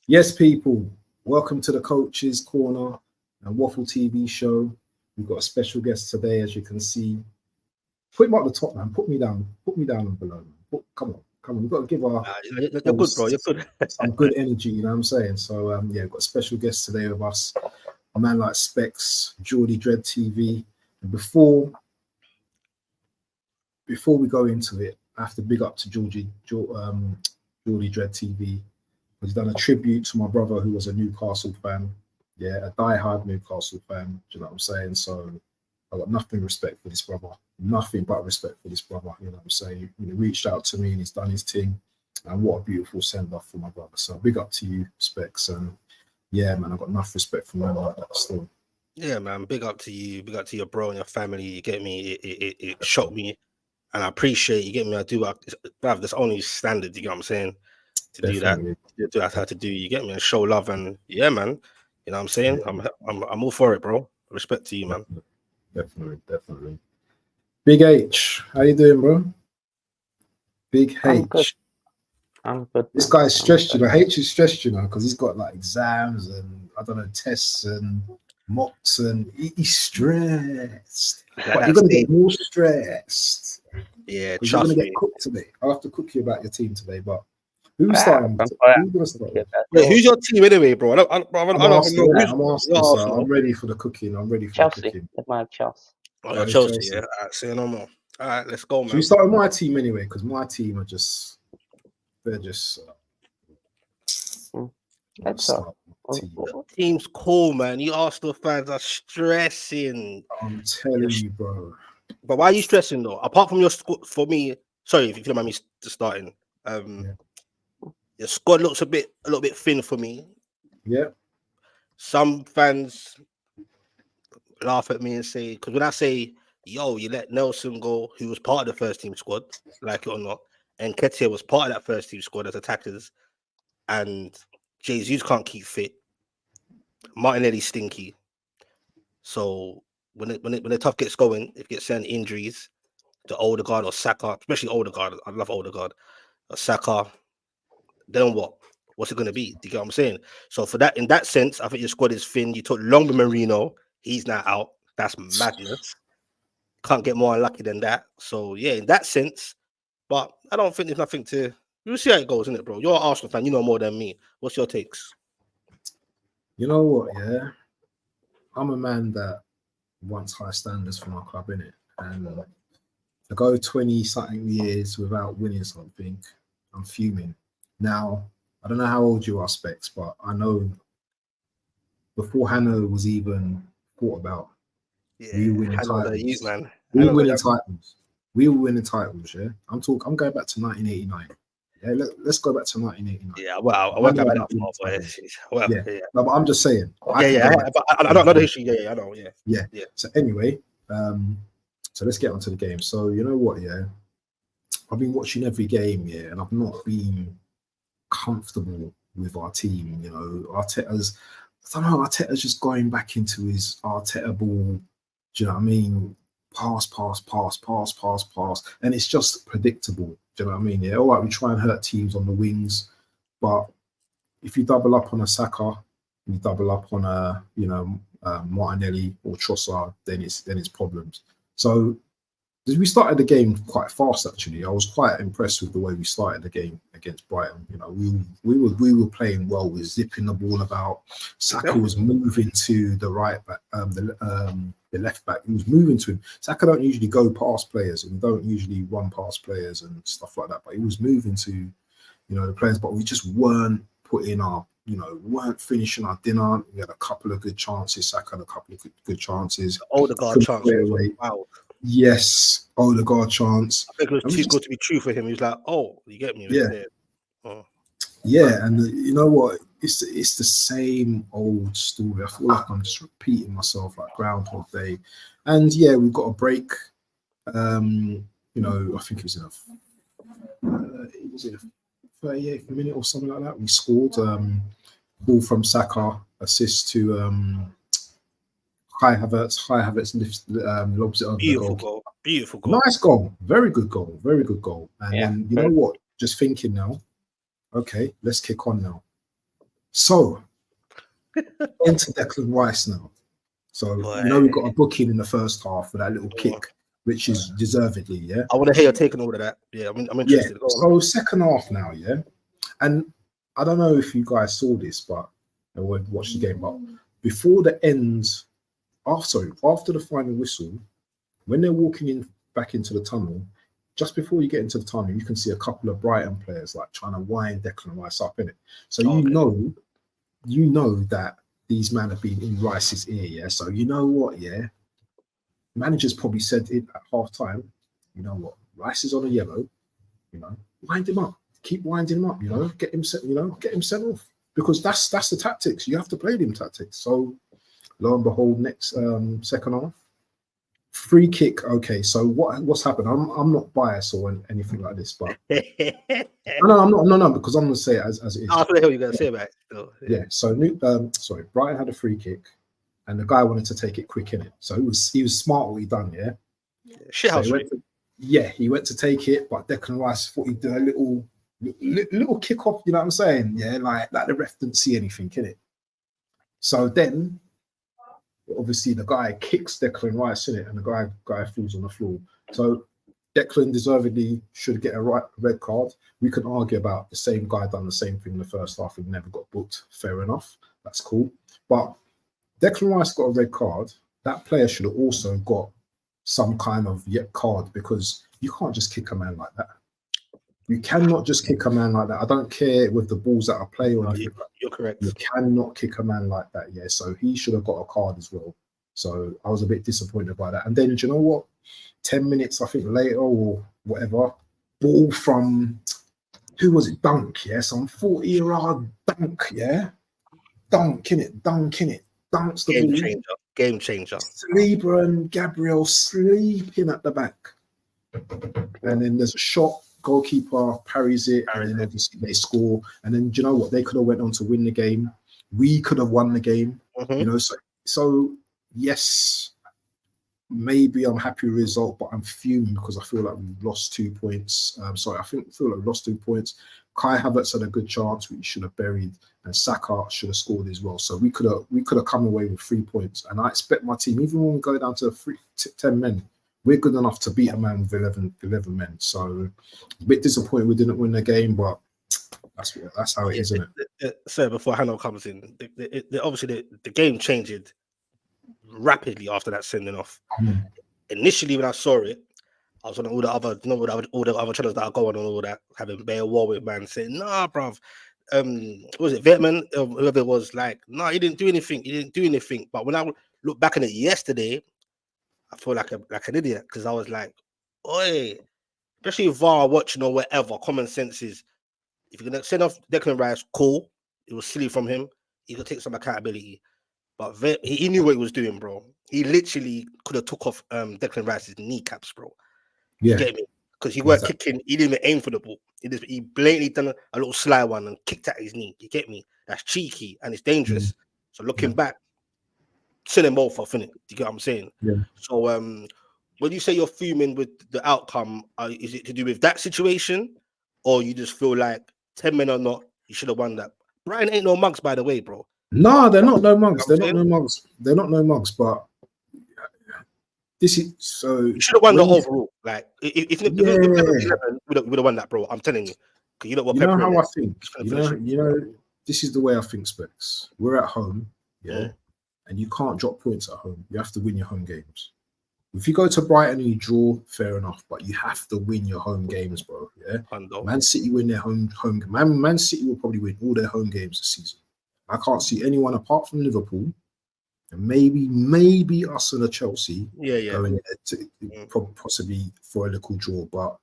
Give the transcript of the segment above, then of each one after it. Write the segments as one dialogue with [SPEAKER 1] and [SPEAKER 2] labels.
[SPEAKER 1] Yes, people, welcome to the Coaches Corner and Waffle TV show. We've got a special guest today, as you can see. Put him up the top, man. Put me down and below. Come on. We've got to give our
[SPEAKER 2] you're good, bro. You're good.
[SPEAKER 1] some good energy, you know what I'm saying? So, yeah, we've got a special guest today with us, a man like Specs, Geordie Dread TV. And before we go into it, I have to big up to Geordie Dread TV. He's done a tribute to my brother who was a Newcastle fan. Yeah, a diehard Newcastle fan. Do you know what I'm saying? So I got nothing respect for this brother. Nothing but respect for this brother. You know what I'm saying? He reached out to me and he's done his thing. And what a beautiful send-off for my brother. So big up to you, Specs. And yeah, man, I got enough respect for man like that still.
[SPEAKER 2] Yeah, man. Big up to you. Big up to your bro and your family. You get me? It shocked me. And I appreciate you. Get me? I do. That's only standard. You get what I'm saying? To
[SPEAKER 1] Definitely.
[SPEAKER 2] do that, that's how to do. You get me? And show love, and yeah, man. You know what I'm saying? Yeah. I'm all for it, bro. Respect to you, man.
[SPEAKER 1] Definitely. Big H, how you doing, bro? Big H.
[SPEAKER 3] I'm good.
[SPEAKER 1] This guy's stressed, you know. H is stressed, you know, because he's got like exams and I don't know, tests and mocks, and he's stressed. But you're gonna get more stressed.
[SPEAKER 2] Yeah,
[SPEAKER 1] trust you're gonna
[SPEAKER 2] me.
[SPEAKER 1] Get cooked today. I'll have to cook you about your team today, but who's starting? Who's gonna start?
[SPEAKER 2] Wait, who's your team anyway, bro? I'm asking.
[SPEAKER 1] So I'm ready for the cooking. I'm ready for
[SPEAKER 3] Chelsea.
[SPEAKER 1] the cooking.
[SPEAKER 3] My Chelsea.
[SPEAKER 2] Oh, Chelsea. Yeah. All right, say no more. All right, let's go, man.
[SPEAKER 1] Should we start with my team anyway? Because my team are they're just.
[SPEAKER 2] Team's cool, man. You Arsenal fans are stressing.
[SPEAKER 1] I'm telling you, bro.
[SPEAKER 2] But why are you stressing though? Apart from your squad, for me, sorry if you don't mind me starting. Your squad looks a little bit thin for me.
[SPEAKER 1] Yeah.
[SPEAKER 2] Some fans laugh at me and say, because when I say, yo, you let Nelson go, who was part of the first team squad, like it or not, and Ketia was part of that first team squad as attackers, and Jesus can't keep fit. Martinelli stinky. So when the tough gets going, if you get certain injuries, the Odegaard or Saka, especially Odegaard, I love Odegaard, or Saka, then what? What's it going to be? Do you get what I'm saying? So in that sense, I think your squad is thin. You took Longman Marino, he's now out. That's madness. Can't get more unlucky than that. So yeah, in that sense, but I don't think there's nothing to. We'll see how it goes, isn't it, bro? You're an Arsenal fan. You know more than me. What's your takes?
[SPEAKER 1] You know what? Yeah, I'm a man that wants high standards for my club, innit? And to go 20-something years without winning something, I'm fuming. Now, I don't know how old you are, Specs, but I know before Hannah was even thought about, we were winning titles. We were winning titles. We were winning titles, yeah? I'm going back to 1989. Yeah, let's go back to 1989.
[SPEAKER 2] Yeah, well, I won't go back that far, but
[SPEAKER 1] yeah. No, but I'm just saying.
[SPEAKER 2] I don't know the history. Yeah, I know.
[SPEAKER 1] Yeah. So anyway, so let's get onto the game. So you know what? Yeah, I've been watching every game, yeah, and I've not been comfortable with our team. You know, Arteta's just going back into his Arteta ball. Do you know what I mean? Pass, and it's just predictable. Do you know what I mean? Yeah, all right, we try and hurt teams on the wings, but if you double up on a Saka, you double up on a Martinelli or Trossard, then it's problems. So we started the game quite fast. Actually, I was quite impressed with the way we started the game against Brighton. You know, we were playing well. We were zipping the ball about. Saka was moving to the right back, the left back. He was moving to him. Saka don't usually go past players and don't usually run past players and stuff like that. But he was moving to, the players. But we just weren't putting our, weren't finishing our dinner. We had a couple of good chances. Saka had a couple of good chances.
[SPEAKER 2] Odegaard chance. Wow.
[SPEAKER 1] Yes, Odegaard chance.
[SPEAKER 2] I think it was too good to be true for him. He was like, "Oh, you get me?"
[SPEAKER 1] Yeah, and you know what? It's the same old story. I feel like I'm just repeating myself like Groundhog Day. And yeah, we've got a break. I think it was in a 38th minute or something like that. We scored. Ball from Saka, assist to High Havertz lifts, lobs it over the goal.
[SPEAKER 2] Beautiful goal.
[SPEAKER 1] Nice goal. Very good goal. And then, you know what? Just thinking now, okay, let's kick on now. So into Declan Rice now. So we got a booking in the first half for that little kick, which is deservedly, yeah.
[SPEAKER 2] I want to hear your take on all of that. Yeah, I'm interested.
[SPEAKER 1] Yeah. So second half now, yeah. And I don't know if you guys saw this, but I would watch the game. But before the end, after the final whistle, when they're walking back into the tunnel, just before you get into the tunnel, you can see a couple of Brighton players like trying to wind Declan Rice up in it. So you know that these men have been in Rice's ear, yeah. So you know what, yeah. Managers probably said it at half time. You know what, Rice is on a yellow. Wind him up. Keep winding him up. Get him set. Get him sent off, because that's the tactics. You have to play them tactics. So lo and behold, next second half, free kick. Okay, so what's happened? I'm not biased or anything like this, but no, I'm not. No, because I'm gonna say it as it is.
[SPEAKER 2] What the hell you gonna say about it? Though?
[SPEAKER 1] Yeah. So Brighton had a free kick, and the guy wanted to take it quick in it. So he was smart what he done. Yeah.
[SPEAKER 2] Shit house.
[SPEAKER 1] He went to take it, but Declan Rice thought he'd do a little kick off. You know what I'm saying? Yeah, like the ref didn't see anything in it. So then, obviously, the guy kicks Declan Rice in it, and the guy falls on the floor. So Declan deservedly should get a red card. We can argue about the same guy done the same thing in the first half and never got booked. Fair enough, that's cool. But Declan Rice got a red card. That player should have also got some kind of card, because you can't just kick a man like that. You cannot just kick a man like that. I don't care with the balls that I play or anything.
[SPEAKER 2] You're correct.
[SPEAKER 1] You cannot kick a man like that. Yeah, so he should have got a card as well. So I was a bit disappointed by that. And then, do you know what? 10 minutes, I think, later or whatever, ball from, who was it? Dunk, yeah? Some 40-year-old dunk, yeah? Dunk in it. Dunks the ball.
[SPEAKER 2] Game changer.
[SPEAKER 1] Saliba and Gabriel sleeping at the back. And then there's a shot, goalkeeper parries it, and then obviously they score. And then, do you know what? They could have went on to win the game. We could have won the game. So yes, maybe I'm happy with the result, but I'm fuming because I feel like we've lost 2 points. I feel like we lost 2 points. Kai Havertz had a good chance which should have buried, and Saka should have scored as well. So we could have come away with 3 points. And I expect my team, even when we go down to 10 men, we're good enough to beat a man with 11 men. So a bit disappointed we didn't win the game, but that's how it is, isn't it?
[SPEAKER 2] So before Hanno comes in, obviously the game changed rapidly after that sending off. Initially, when I saw it, I was on all the other channels that I go on and all that, having bare war with man saying, "Nah, bruv, what was it Vietman? Whoever it was, like, nah, he didn't do anything. But when I look back on it yesterday, I feel like an idiot, because I was like, oi, especially VAR watching or whatever, common sense is, if you're gonna send off Declan Rice, cool. It was silly from him. He could take some accountability. But he knew what he was doing, bro. He literally could have took off Declan Rice's kneecaps, bro.
[SPEAKER 1] Yeah.
[SPEAKER 2] You get me? Because he weren't kicking, he didn't even aim for the ball. He blatantly done a little sly one and kicked at his knee. You get me? That's cheeky and it's dangerous. So looking back, send them both off, innit? Do you get what I'm saying?
[SPEAKER 1] Yeah.
[SPEAKER 2] So when you say you're fuming with the outcome, is it to do with that situation, or you just feel like 10 men or not, you should have won that? Brighton ain't no mugs, by the way, bro.
[SPEAKER 1] No, they're not no mugs. They're not no mugs. But this is so.
[SPEAKER 2] You should have won the overall. Like, if it was 11, we would have won that, bro. I'm telling you. Because you know what?
[SPEAKER 1] You know how I think. You know, this is the way I think, Specs. We're at home, and you can't drop points at home. You have to win your home games. If you go to Brighton and you draw, fair enough, but you have to win your home games, bro. Yeah. Man City win their home. Man City will probably win all their home games this season. I can't see anyone apart from Liverpool, and maybe us and Chelsea going to possibly for a little draw, but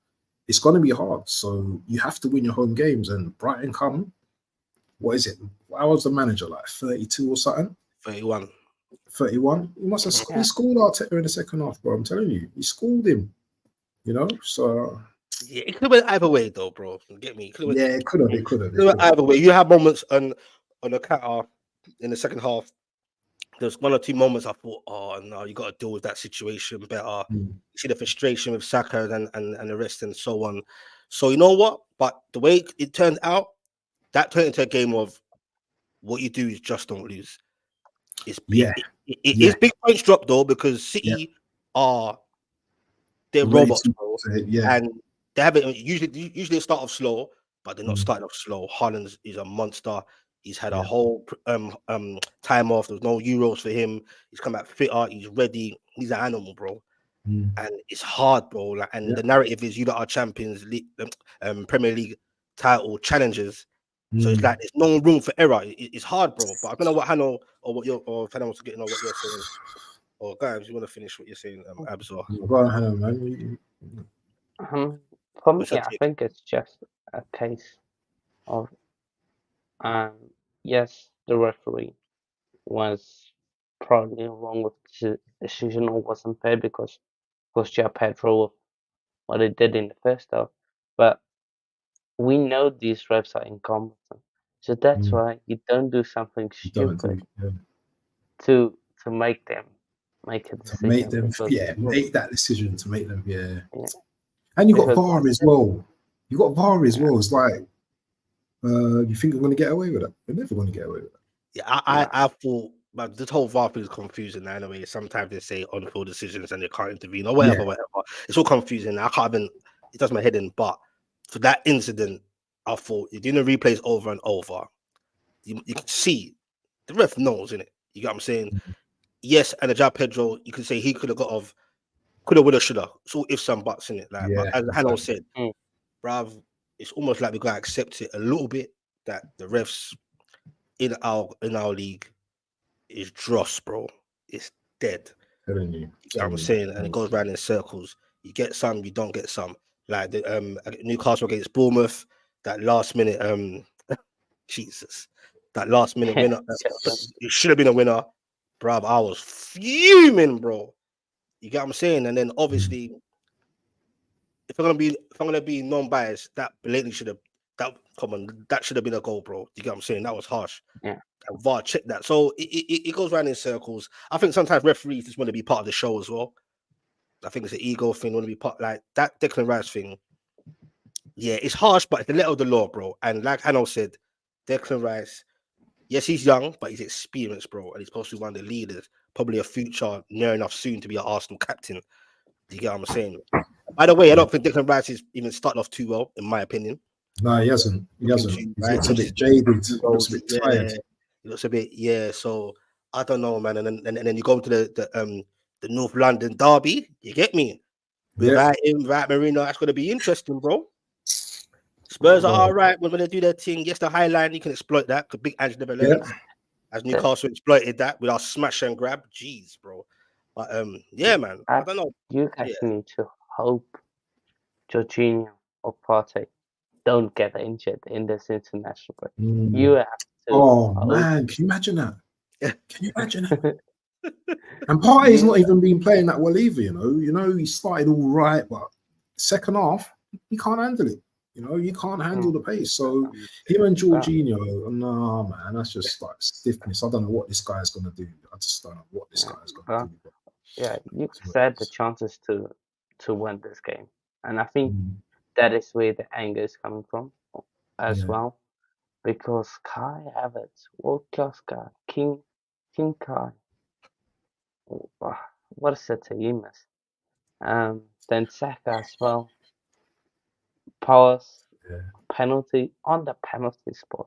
[SPEAKER 1] it's going to be hard. So you have to win your home games. And Brighton come, what is it? How was the manager, like 32 or something?
[SPEAKER 2] 31.
[SPEAKER 1] 31. He must have he scored Arteta in the second half, bro. I'm telling you, he scored him. You know, so
[SPEAKER 2] yeah, it could have went either way, though, bro. You get me?
[SPEAKER 1] It could have. It could have.
[SPEAKER 2] Either way, you have moments on the counter in the second half. There's 1 or 2 moments I thought, oh no, you got to deal with that situation better. You see the frustration with Saka and the rest and so on. So you know what? But the way it turned out, that turned into a game of what you do is just don't lose. It's
[SPEAKER 1] Yeah.
[SPEAKER 2] it is big points drop though, because City are they're
[SPEAKER 1] Way
[SPEAKER 2] robots,
[SPEAKER 1] too-
[SPEAKER 2] bro,
[SPEAKER 1] Yeah.
[SPEAKER 2] and they have it usually they start off slow, but they're not
[SPEAKER 1] Mm.
[SPEAKER 2] starting off slow. Haaland is a monster. He's had a
[SPEAKER 1] Yeah.
[SPEAKER 2] whole time off. There's no Euros for him. He's come back fitter. He's ready. He's an animal, bro.
[SPEAKER 1] Mm.
[SPEAKER 2] And it's hard, bro. Like, and
[SPEAKER 1] Yeah.
[SPEAKER 2] the narrative is you that are champions, Premier League title challengers. So it's
[SPEAKER 1] Mm.
[SPEAKER 2] like there's no room for error. It's hard, bro. But I don't know what Hannah or what you're or if anyone wants to get to know what you're saying. Or guys, you want to finish what you're saying, Abzor?
[SPEAKER 1] Go on, Hannah, man.
[SPEAKER 3] For me,
[SPEAKER 2] What's your
[SPEAKER 3] I
[SPEAKER 2] take?
[SPEAKER 3] think it's just a case of yes, the referee was probably wrong with the decision or wasn't fair because Joe Pedro of what he did in the first half. But we know these refs are incompetent, so that's
[SPEAKER 1] Mm.
[SPEAKER 3] why you don't do something
[SPEAKER 1] You don't
[SPEAKER 3] stupid
[SPEAKER 1] do. Yeah.
[SPEAKER 3] to make them make a
[SPEAKER 1] To make
[SPEAKER 3] decision.
[SPEAKER 1] them,
[SPEAKER 3] Because,
[SPEAKER 1] make that decision to make them,
[SPEAKER 3] yeah,
[SPEAKER 1] And you got
[SPEAKER 3] because
[SPEAKER 1] VAR as well. You got VAR as well. It's like, you think we're going to get away with it? We're never going to get away with it.
[SPEAKER 2] Yeah, I thought, but this whole VAR thing is confusing now. Anyway, sometimes they say on-field decisions and they can't intervene or whatever,
[SPEAKER 1] Yeah.
[SPEAKER 2] whatever. It's all confusing. I can't even. It does my head in. But for that incident, I thought you're doing the replays over and over. You can see the ref knows, innit? You get what I'm saying? Yes, and the João Pedro, you could say he could have got off, could have, would have, should have. So if some buts in it, like, but
[SPEAKER 1] Yeah,
[SPEAKER 2] as Hannah
[SPEAKER 1] exactly.
[SPEAKER 2] said,
[SPEAKER 3] Mm.
[SPEAKER 2] bruv, it's almost like we gotta accept it a little bit that the refs in our league is dross, bro. It's dead.
[SPEAKER 1] Telling
[SPEAKER 2] You know what I'm saying? And it goes round in circles. You get some, you don't get some. Like the Newcastle against Bournemouth, that last minute Jesus, that last minute winner. It should have been a winner, bruv. I was fuming, bro. You get what I'm saying? And then obviously, if I'm gonna be non-biased, that blatantly should have that should have been a goal, bro. You get what I'm saying? That was harsh.
[SPEAKER 3] Yeah.
[SPEAKER 2] And VAR checked that. So it goes round in circles. I think sometimes referees just want to be part of the show as well. I think it's an ego thing, want to be part like that Declan Rice thing. Yeah, it's harsh, but it's the letter of the law, bro. And like Hannah said, Declan Rice, yes, he's young, but he's experienced, bro, and he's supposed to be one of the leaders, probably a future near enough soon to be an Arsenal captain. Do you get what I'm saying? By the way, I don't think Declan Rice is even starting off too well, in my opinion.
[SPEAKER 1] No, he hasn't. He hasn't. He looks a bit jaded. He looks a bit tired.
[SPEAKER 2] He looks a bit, yeah. So I don't know, man. And then you go to the North London derby. You get me? Without him, without Marino, that's going to be interesting, bro. Spurs are all right. We're going to do their thing. Yes, the high line, you can exploit that. Because big Ange never learns. As Newcastle exploited that with our smash and grab. Jeez, bro. But yeah, man. I don't know.
[SPEAKER 3] You guys need to hope Jorginho or Partey don't get injured in this international break. You have to.
[SPEAKER 1] Oh man, can you imagine that? Can you imagine that? And Partey's not even been playing that well either. You know, he started all right, but second half he can't handle it. You know, you can't handle the pace. So him and Jorginho, no man, that's just like stiffness. I don't know what this guy's gonna do. I just don't know what this guy's gonna do.
[SPEAKER 3] Yeah, you said the chances to win this game, and I think that is where the anger is coming from as well, because Kai Havertz, world class guy, King Kai, what a city he missed. Then Saka as well, pass, penalty on the penalty spot,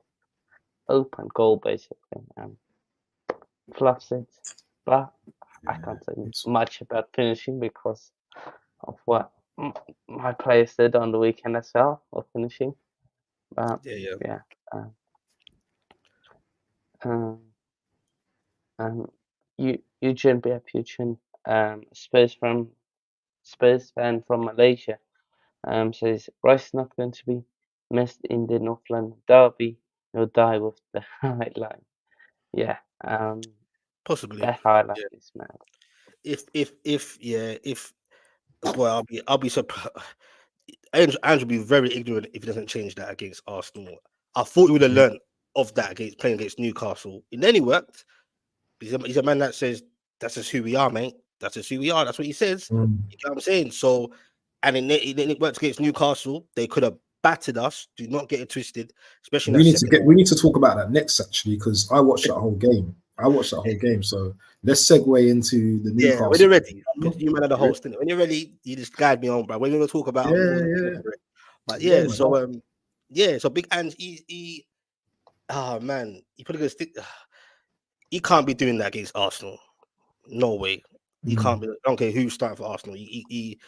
[SPEAKER 3] open goal basically, fluffs it, but I can't say much about finishing because of what my players did on the weekend as well, of finishing. Eugene Beapuchin, Spurs fan from Malaysia, says Rice not going to be missed in the North London derby. He'll die with the highlight. Yeah,
[SPEAKER 2] possibly
[SPEAKER 3] that highlight is mad.
[SPEAKER 2] If boy, I'll be surprised. Ange will be very ignorant if he doesn't change that against Arsenal. I thought he would have learned of that against playing against Newcastle. And then he worked. He's a man that says that's just who we are, mate. That's just who we are. That's what he says. You know what I'm saying? So, and it worked against Newcastle. They could have battered us. Do not get it twisted, especially in
[SPEAKER 1] We
[SPEAKER 2] that
[SPEAKER 1] need to
[SPEAKER 2] second
[SPEAKER 1] get. We need to talk about that next, actually, because I watched that whole game. So let's segue into the
[SPEAKER 2] Yeah, when
[SPEAKER 1] Newcastle.
[SPEAKER 2] you're ready, because you man are the host, innit? When you're ready, you just guide me on, bro. When we're gonna talk about, but
[SPEAKER 1] Yeah,
[SPEAKER 2] yeah,
[SPEAKER 1] man.
[SPEAKER 2] so so Big Ange, he oh man, he probably gonna stick. He can't be doing that against Arsenal. No way. He can't be. I don't care who's starting for Arsenal. He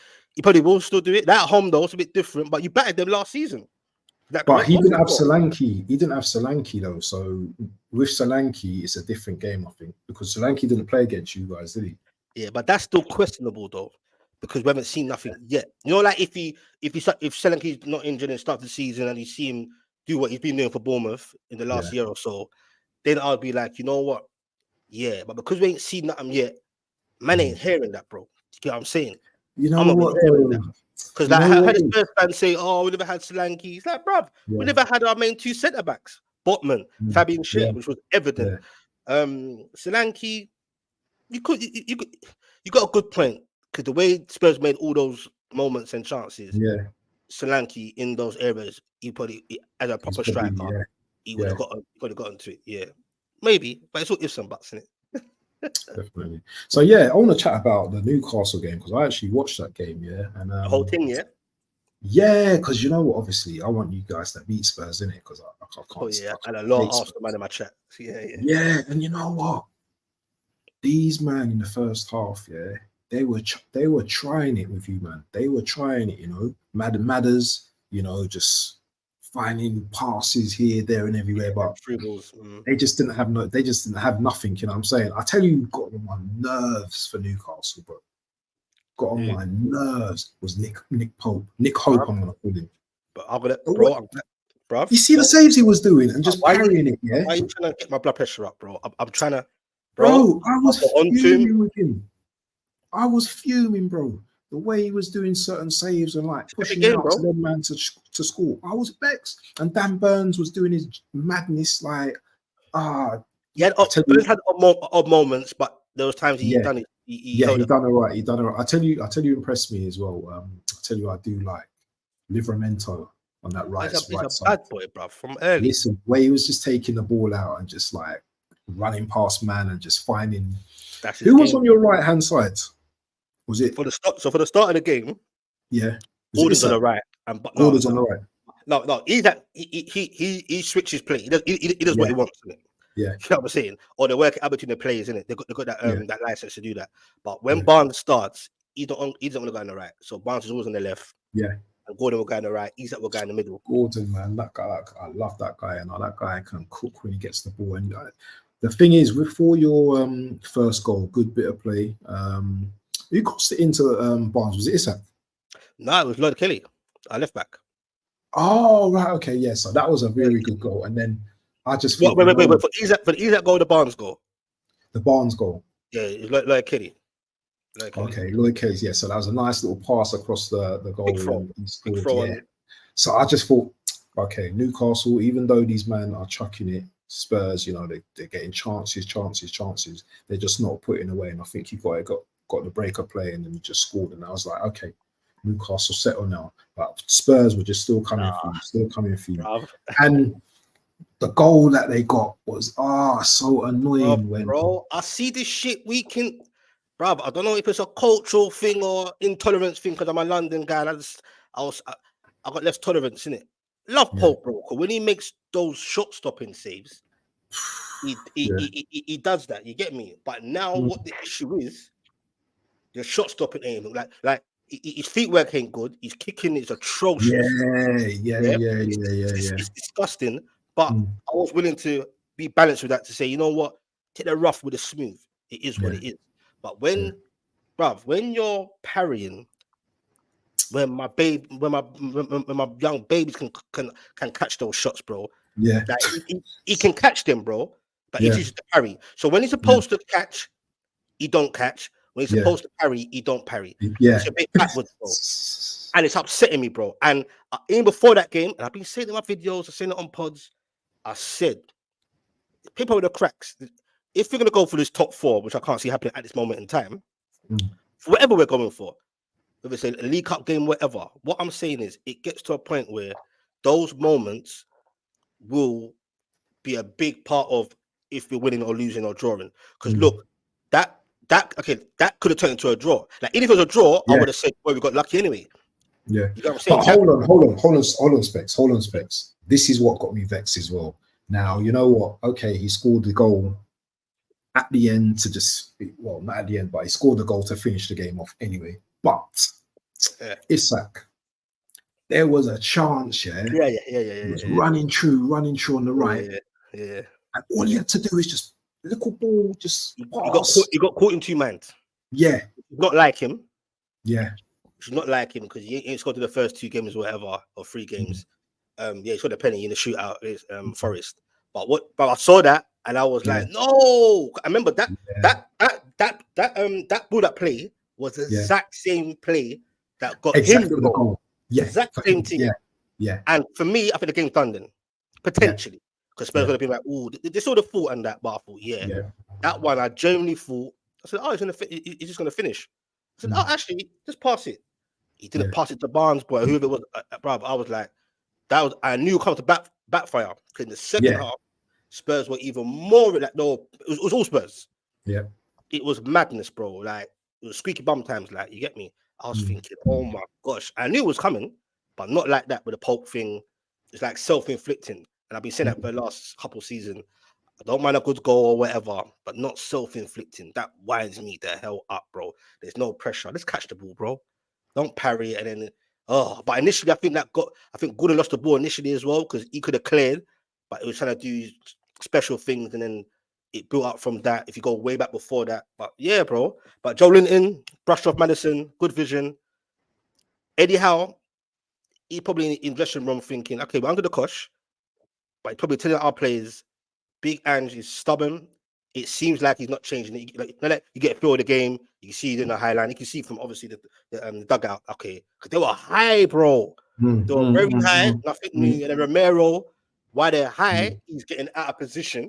[SPEAKER 2] probably will still do it. That at home though, it's a bit different. But you battered them last season. That
[SPEAKER 1] But he didn't have
[SPEAKER 2] before.
[SPEAKER 1] Solanke. He didn't have Solanke though. So with Solanke, it's a different game, I think, because Solanke didn't play against you guys, did he?
[SPEAKER 2] Yeah, but that's still questionable though, because we haven't seen nothing yet. You know, like if Solanke's not injured and start the season and you see him do what he's been doing for Bournemouth in the last year or so, then I'll be like, you know what? Yeah, but because we ain't seen nothing yet, man ain't hearing that, bro. You get what I'm saying?
[SPEAKER 1] You know
[SPEAKER 2] I'm not
[SPEAKER 1] what,
[SPEAKER 2] hearing
[SPEAKER 1] though?
[SPEAKER 2] that. Because
[SPEAKER 1] You
[SPEAKER 2] like
[SPEAKER 1] know
[SPEAKER 2] I
[SPEAKER 1] what?
[SPEAKER 2] heard a Spurs fan say, "Oh, we never had Solanke." It's like, bruv, we never had our main two centre backs, Botman, Fabian Schär, which was evident. Solanke, you got a good point, because the way Spurs made all those moments and chances, Solanke in those areas, as a proper striker, he would have gotten to it. Yeah, maybe, but it's all ifs and buts, isn't it?
[SPEAKER 1] Definitely. So yeah, I want to chat about the Newcastle game, because I actually watched that game, and
[SPEAKER 2] The whole thing,
[SPEAKER 1] yeah, because you know what, obviously I want you guys to beat Spurs, innit? Because I can't.
[SPEAKER 2] Oh yeah, and a lot of Arsenal man in my chat.
[SPEAKER 1] Yeah, and you know what? These man in the first half, they were trying it with you, man. They were trying it, Madders, just finding passes here, there, and everywhere, but
[SPEAKER 2] free balls.
[SPEAKER 1] they just didn't have nothing. You know what I'm saying? I tell you, who got on my nerves for Newcastle, bro. Got on my nerves was Nick Pope. Nick Hope, I'm gonna call him.
[SPEAKER 2] But I'm gonna, bro.
[SPEAKER 1] You see the saves he was doing and just parrying it,
[SPEAKER 2] Why are you trying to get my blood pressure up, bro? I'm trying to,
[SPEAKER 1] bro. I was fuming with him. I was fuming, bro. The way he was doing certain saves and like pushing out to them man to score. I was vexed. And Dan Burns was doing his madness, like
[SPEAKER 2] he had odd moments, but there was times he done it. He
[SPEAKER 1] done all right. He done all right. I tell you, impressed me as well. I tell you, I do like Livramento on that right side.
[SPEAKER 2] Bad boy, bro, from early.
[SPEAKER 1] Listen, where he was just taking the ball out and just like running past man and just finding. Who was on your right hand side? Was it
[SPEAKER 2] for the start? So for the start of the game, Gordon's on the right, and
[SPEAKER 1] Gordon's on the right.
[SPEAKER 2] No, he switches play. He does what he wants, isn't it?
[SPEAKER 1] Yeah,
[SPEAKER 2] you know what I'm saying. Or they work out between the players, isn't it? They got that that license to do that. But when Barnes starts, he doesn't want to go on the right. So Barnes is always on the left.
[SPEAKER 1] Yeah.
[SPEAKER 2] And Gordon will go on the right. Isak will go in the middle.
[SPEAKER 1] Gordon, man, that guy, I love that guy, and that guy can cook when he gets the ball. And the thing is, before your first goal, good bit of play. Who crossed it into Barnes? Was it Isak?
[SPEAKER 2] No, it was Lloyd Kelly, our left back.
[SPEAKER 1] Oh, right, okay, yeah. So that was a very good goal. And then I just
[SPEAKER 2] wait. For Isak goal, the Barnes goal.
[SPEAKER 1] The Barnes goal.
[SPEAKER 2] Yeah, it was Lloyd Kelly.
[SPEAKER 1] Okay, Lloyd Kelly's, so that was a nice little pass across the goal.
[SPEAKER 2] Big throw,
[SPEAKER 1] So I just thought, okay, Newcastle, even though these men are chucking it, Spurs, they're getting chances. They're just not putting away. And I think he got the breaker play and then he just scored. And I was like, okay, Newcastle settle now. But Spurs were just still coming through. And the goal that they got was so annoying.
[SPEAKER 2] Bro, I see this shit weekend. Bro, I don't know if it's a cultural thing or intolerance thing, because I'm a London guy. I got less tolerance in it. Love Pope, bro. Because when he makes those shot-stopping saves, he does that. You get me? But now what the issue is, the shot-stopping aim, like his feet work ain't good. His kicking is atrocious. It's disgusting. But I was willing to be balanced with that, to say, you know what, take the rough with the smooth. It is what it is. But when you're parrying, when my young babies can catch those shots, bro.
[SPEAKER 1] Yeah,
[SPEAKER 2] like he can catch them, bro. But he chooses to parry. So when he's supposed to catch, he don't catch. When he's supposed to parry, he don't parry. It's a bit backwards, bro. And it's upsetting me, bro. And even before that game, and I've been saying it in my videos, I've seen it on pods, I said, people with the cracks, if we're going to go for this top four, which I can't see happening at this moment in time, whatever we're going for, whether it's a League Cup game, whatever, what I'm saying is, it gets to a point where those moments will be a big part of if we're winning or losing or drawing. Because look, that could have turned into a draw. Like, even if it was a draw, I would have said, well, we got lucky anyway.
[SPEAKER 1] Yeah.
[SPEAKER 2] You know what I'm saying?
[SPEAKER 1] But hold on, Specs. This is what got me vexed as well. Now, you know what? Okay, he scored the goal at the end to just, well, not at the end, but he scored the goal to finish the game off anyway. But Isak, there was a chance,
[SPEAKER 2] He
[SPEAKER 1] was running through on the right.
[SPEAKER 2] Yeah.
[SPEAKER 1] And all he had to do is just little ball, just
[SPEAKER 2] pass. He got caught in two minds.
[SPEAKER 1] Yeah.
[SPEAKER 2] Not like him.
[SPEAKER 1] Yeah.
[SPEAKER 2] It's not like him because he ain't scored in the first 2 games or whatever, or 3 games. He scored a penny in the shootout against Forest. But I saw that and I was like, no. I remember that ball, that play was the exact same play that got him the goal.
[SPEAKER 1] Yeah,
[SPEAKER 2] exact same thing.
[SPEAKER 1] Yeah.
[SPEAKER 2] And for me, I think the game's done then, potentially, because Spurs would have been like, "Oh, they saw the fault on that." But I thought, that one, I genuinely thought. I said, "Oh, he's just gonna finish." I said, "Oh, actually, just pass it." He didn't pass it to Barnes, boy, whoever it was, bro. I was like, I knew it come to backfire. Because in the second half, Spurs were even more like, no, it was all Spurs.
[SPEAKER 1] Yeah,
[SPEAKER 2] it was madness, bro. Like, it was squeaky bum times. Like, you get me? I was thinking, oh my gosh, I knew it was coming, but not like that with the Pope thing. It's like self-inflicting, and I've been saying that for the last couple of seasons. I don't mind a good goal or whatever, but not self-inflicting. That winds me the hell up, bro. There's no pressure. Let's catch the ball, bro. Don't parry it and then but initially I think Gordon lost the ball initially as well because he could have cleared, but it was trying to do special things and then it built up from that. If you go way back before that, but yeah, bro. But Joe Linton brushed off Madison, good vision. Eddie Howe, he probably in dressing room thinking, okay, we're under the cosh, but he's probably telling our players, Big Ange is stubborn. It seems like he's not changing it. Like, you get a feel of the game. You can see it in the highline. You can see from obviously the dugout. Okay, because they were high, bro. They were very high. Nothing new. And then Romero, while they're high, he's getting out of position,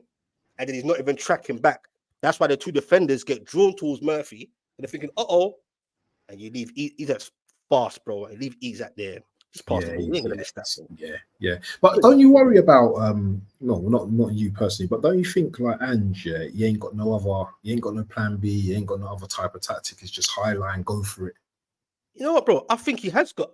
[SPEAKER 2] and then he's not even tracking back. That's why the 2 defenders get drawn towards Murphy, and they're thinking, and you leave Isak fast, bro, and leave Isak there. Just pass the ball. You ain't gonna miss that.
[SPEAKER 1] Yeah. But don't you worry about no, not you personally, but don't you think like Ange, he ain't got no plan B, he ain't got no other type of tactic. It's just high line, go for it.
[SPEAKER 2] You know what, bro? I think he has got.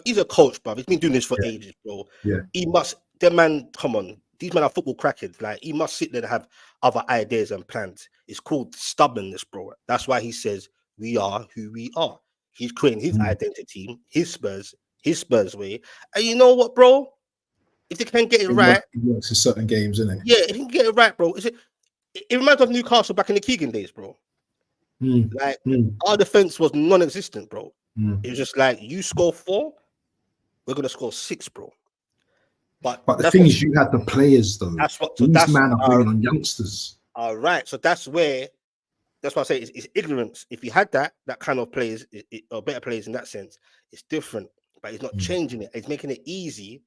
[SPEAKER 2] He's a coach, bro. He's been doing this for ages, bro.
[SPEAKER 1] Yeah.
[SPEAKER 2] He must. The man, come on. These men are football crackheads. Like, he must sit there and have other ideas and plans. It's called stubbornness, bro. That's why he says we are who we are. He's creating his identity, his Spurs way. And you know what, bro? If they can get it right,
[SPEAKER 1] it works in certain games, isn't it?
[SPEAKER 2] Yeah, if you can get it right, bro. It reminds me of Newcastle back in the Keegan days, bro. Our defense was non-existent, bro. It was just like, you score 4, we're gonna score 6, bro. But
[SPEAKER 1] the thing is, you had the players though. These men are bringing on youngsters.
[SPEAKER 2] All right, so that's why I say it's ignorance. If you had that kind of players, or better players in that sense, it's different. But he's not changing it. He's making it easy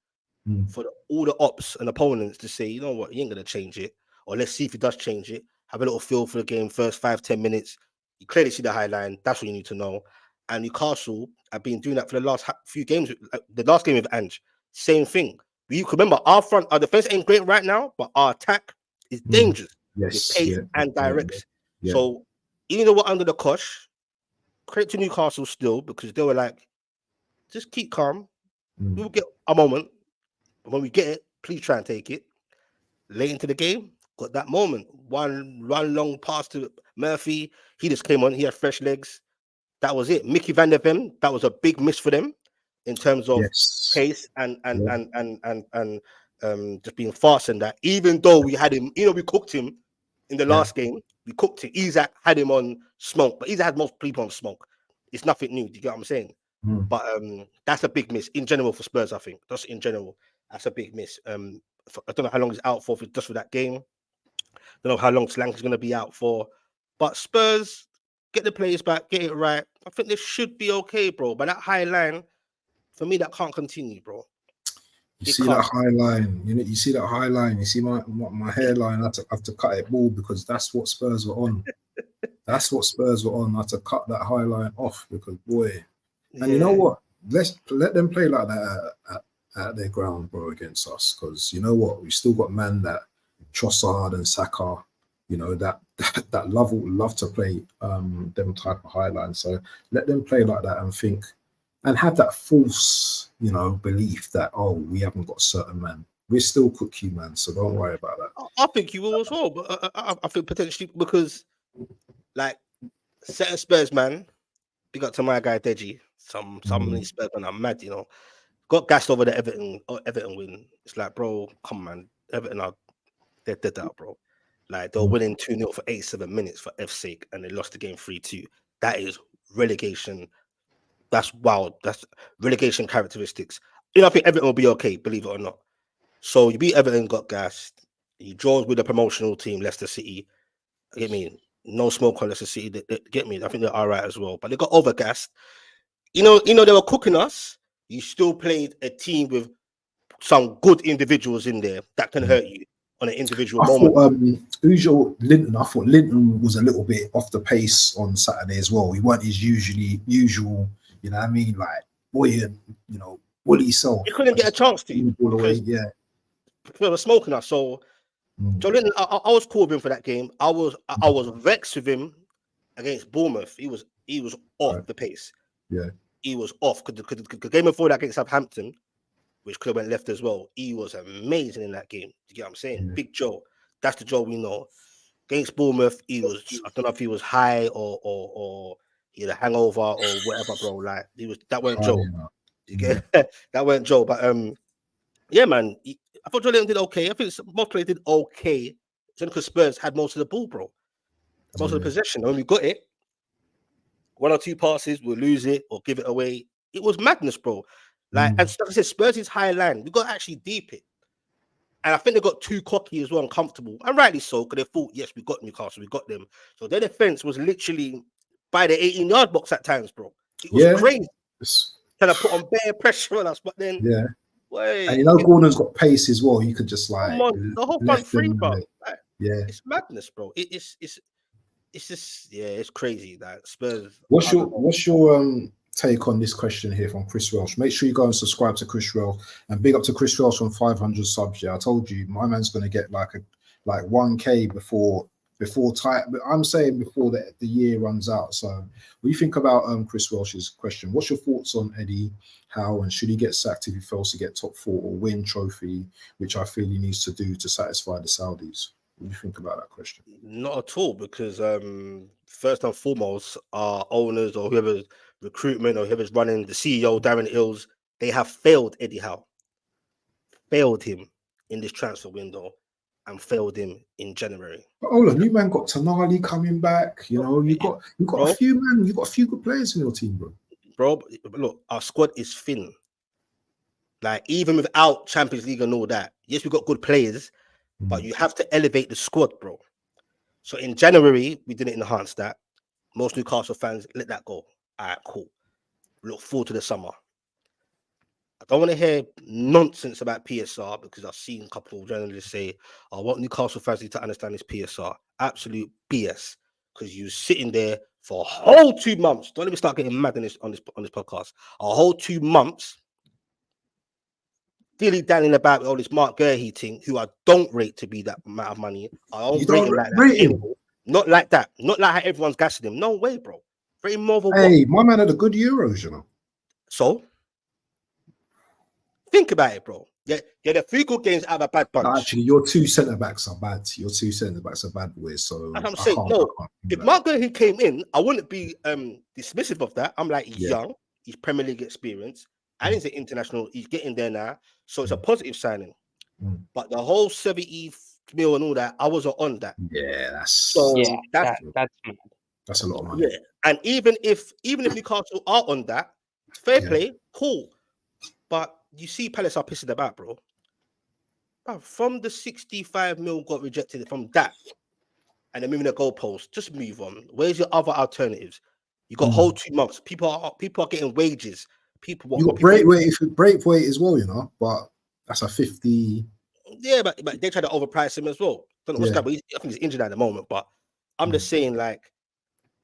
[SPEAKER 2] for all the ops and opponents to say, you know what, he ain't gonna change it, or let's see if he does change it. Have a little feel for the game, first 5-10 minutes. You clearly see the high line. That's what you need to know. And Newcastle have been doing that for the last few games. The last game with Ange, same thing. You can remember our defense ain't great right now, but our attack is dangerous.
[SPEAKER 1] Yes,
[SPEAKER 2] with pace and directs. So even though we're under the cosh, credit to Newcastle still, because they were like, just keep calm. We'll get a moment. But when we get it, please try and take it. Late into the game, got that moment. One long pass to Murphy. He just came on. He had fresh legs. That was it. Mickey van der Ven, that was a big miss for them in terms of pace and just being fast and that. Even though we had him, we cooked him in the last game. We cooked him. Isak had him on smoke, but Isak had most people on smoke. It's nothing new. Do you get what I'm saying? But that's a big miss in general for Spurs, I think. Just in general, that's a big miss. I don't know how long he's out for just for that game. I don't know how long Solanke's going to be out for. But Spurs, get the players back, get it right. I think this should be okay, bro. But that high line, for me, that can't continue, bro.
[SPEAKER 1] You see that high line. You see that high line. You see my hairline. I have to cut it bald because that's what Spurs were on. That's what Spurs were on. I had to cut that high line off because, boy. And you know what? Let them play like that at their ground, bro, against us. Because you know what, we still got man that Trossard and Saka, you know, that love to play them type of highline. So let them play like that and think and have that false, you know, belief that, oh, we haven't got certain man. We're still cookie man, so don't worry about that.
[SPEAKER 2] I think you will as well, but I think potentially because like certain Spurs man, big up to my guy Deji. Some of these Spurs man are mad, you know. Got gassed over the Everton win. It's like, bro, come on, man. Everton are they're dead out, bro. Like they're winning 2-0 for 87 minutes for F's sake, and they lost the game 3-2. That is relegation. That's wild. That's relegation characteristics. You know, I think Everton will be okay, believe it or not. So you beat Everton, got gassed. You draws with a promotional team, Leicester City. Get me? No smoke on Leicester City. Get me? I think they're all right as well. But they got overgassed. You know, they were cooking us. You still played a team with some good individuals in there that can hurt you on an individual moment.
[SPEAKER 1] Thought Linton. I thought Linton was a little bit off the pace on Saturday as well. He weren't his usual, you know what I mean, like buoyant, you know, woolly self.
[SPEAKER 2] He couldn't get a chance to.
[SPEAKER 1] Yeah.
[SPEAKER 2] They were smoking us. So Joe Linton, I was cool with him for that game. I was vexed with him against Bournemouth. He was off the pace.
[SPEAKER 1] Yeah.
[SPEAKER 2] He was off. Because the game before that against Southampton, which could have went left as well, he was amazing in that game. You get what I'm saying? Big Joe. That's the Joe we know. Against Bournemouth, he was, I don't know if he was high or he had a hangover or whatever, bro. Like, that weren't Joe. You get that weren't Joe. But yeah, man. I thought Joe Linton did okay. I think most players did okay. Just because Spurs had most of the ball, bro. Most of the possession. And when we got it, 1 or 2 passes, we'll lose it or give it away. It was madness, bro. Like, and like I said, Spurs is high line. We got to actually deep it. And I think they got too cocky as well and comfortable. And rightly so, because they thought, yes, we got Newcastle, we got them. So their defense was literally by the 18-yard box at times, bro. It was crazy. Trying to put on bare pressure on us, but then
[SPEAKER 1] and you know, Gordon's got pace as well. You could just like
[SPEAKER 2] the whole front three, bro. Like,
[SPEAKER 1] it's
[SPEAKER 2] madness, bro. It's just it's crazy that Spurs.
[SPEAKER 1] What's your take on this question here from Chris Welsh? Make sure you go and subscribe to Chris Welsh and big up to Chris Welsh from 500 subs. Yeah, I told you my man's gonna get like 1K before time. I'm saying before the year runs out. So what do you think about Chris Welsh's question? What's your thoughts on Eddie Howe, and should he get sacked if he fails to get top 4 or win trophy, which I feel he needs to do to satisfy the Saudis? What do you think about that question?
[SPEAKER 2] Not at all, because first and foremost, our owners or whoever's recruitment or whoever's running, the CEO Darren Ills, they have failed Eddie Howe, failed him in this transfer window, and failed him in January.
[SPEAKER 1] But hold on, you man got Tonali coming back. You know, you got a few man, you got a few good players in your team, bro.
[SPEAKER 2] Bro, look, our squad is thin. Like, even without Champions League and all that, yes, we got good players, but you have to elevate the squad, bro. So in January, we didn't enhance that. Most Newcastle fans let that go. All right, cool. Look forward to the summer. I don't want to hear nonsense about PSR, because I've seen a couple of journalists say, "I want Newcastle fans to understand this PSR." Absolute BS. Because you're sitting there for a whole 2 months. Don't let me start getting mad on this podcast. A whole 2 months dilly-dallying about with all this Mark Gurhey thing, who I don't rate to be that amount of money. I don't rate him like that. Not like that. Not like how everyone's gassing him. No way, bro. Rate him more of a
[SPEAKER 1] my man had a good Euros, you know.
[SPEAKER 2] So think about it, bro. Yeah, the 3 good games out of a bad bunch.
[SPEAKER 1] No, actually, your 2 centre-backs are bad. Your 2 centre-backs are bad boys. So
[SPEAKER 2] I'm saying, if Mark Gurhey came in, I wouldn't be dismissive of that. I'm like, he's young, he's Premier League experience, and he's an international. He's getting there now, so it's a positive signing. But the whole 70 mil and all that, I wasn't on that.
[SPEAKER 1] Yeah, that's a lot of money.
[SPEAKER 2] Yeah, and even if Newcastle are on that, fair play, cool. But you see, Palace are pissing about, bro. From the 65 mil got rejected from that, and they're moving the goalpost. Just move on. Where's your other alternatives? You got whole 2 months. People are getting wages. You got
[SPEAKER 1] Braithwaite as well, you know, but that's a 50.
[SPEAKER 2] Yeah, but they try to overprice him as well. Don't know what's going on. I think he's injured at the moment. But I'm just saying, like,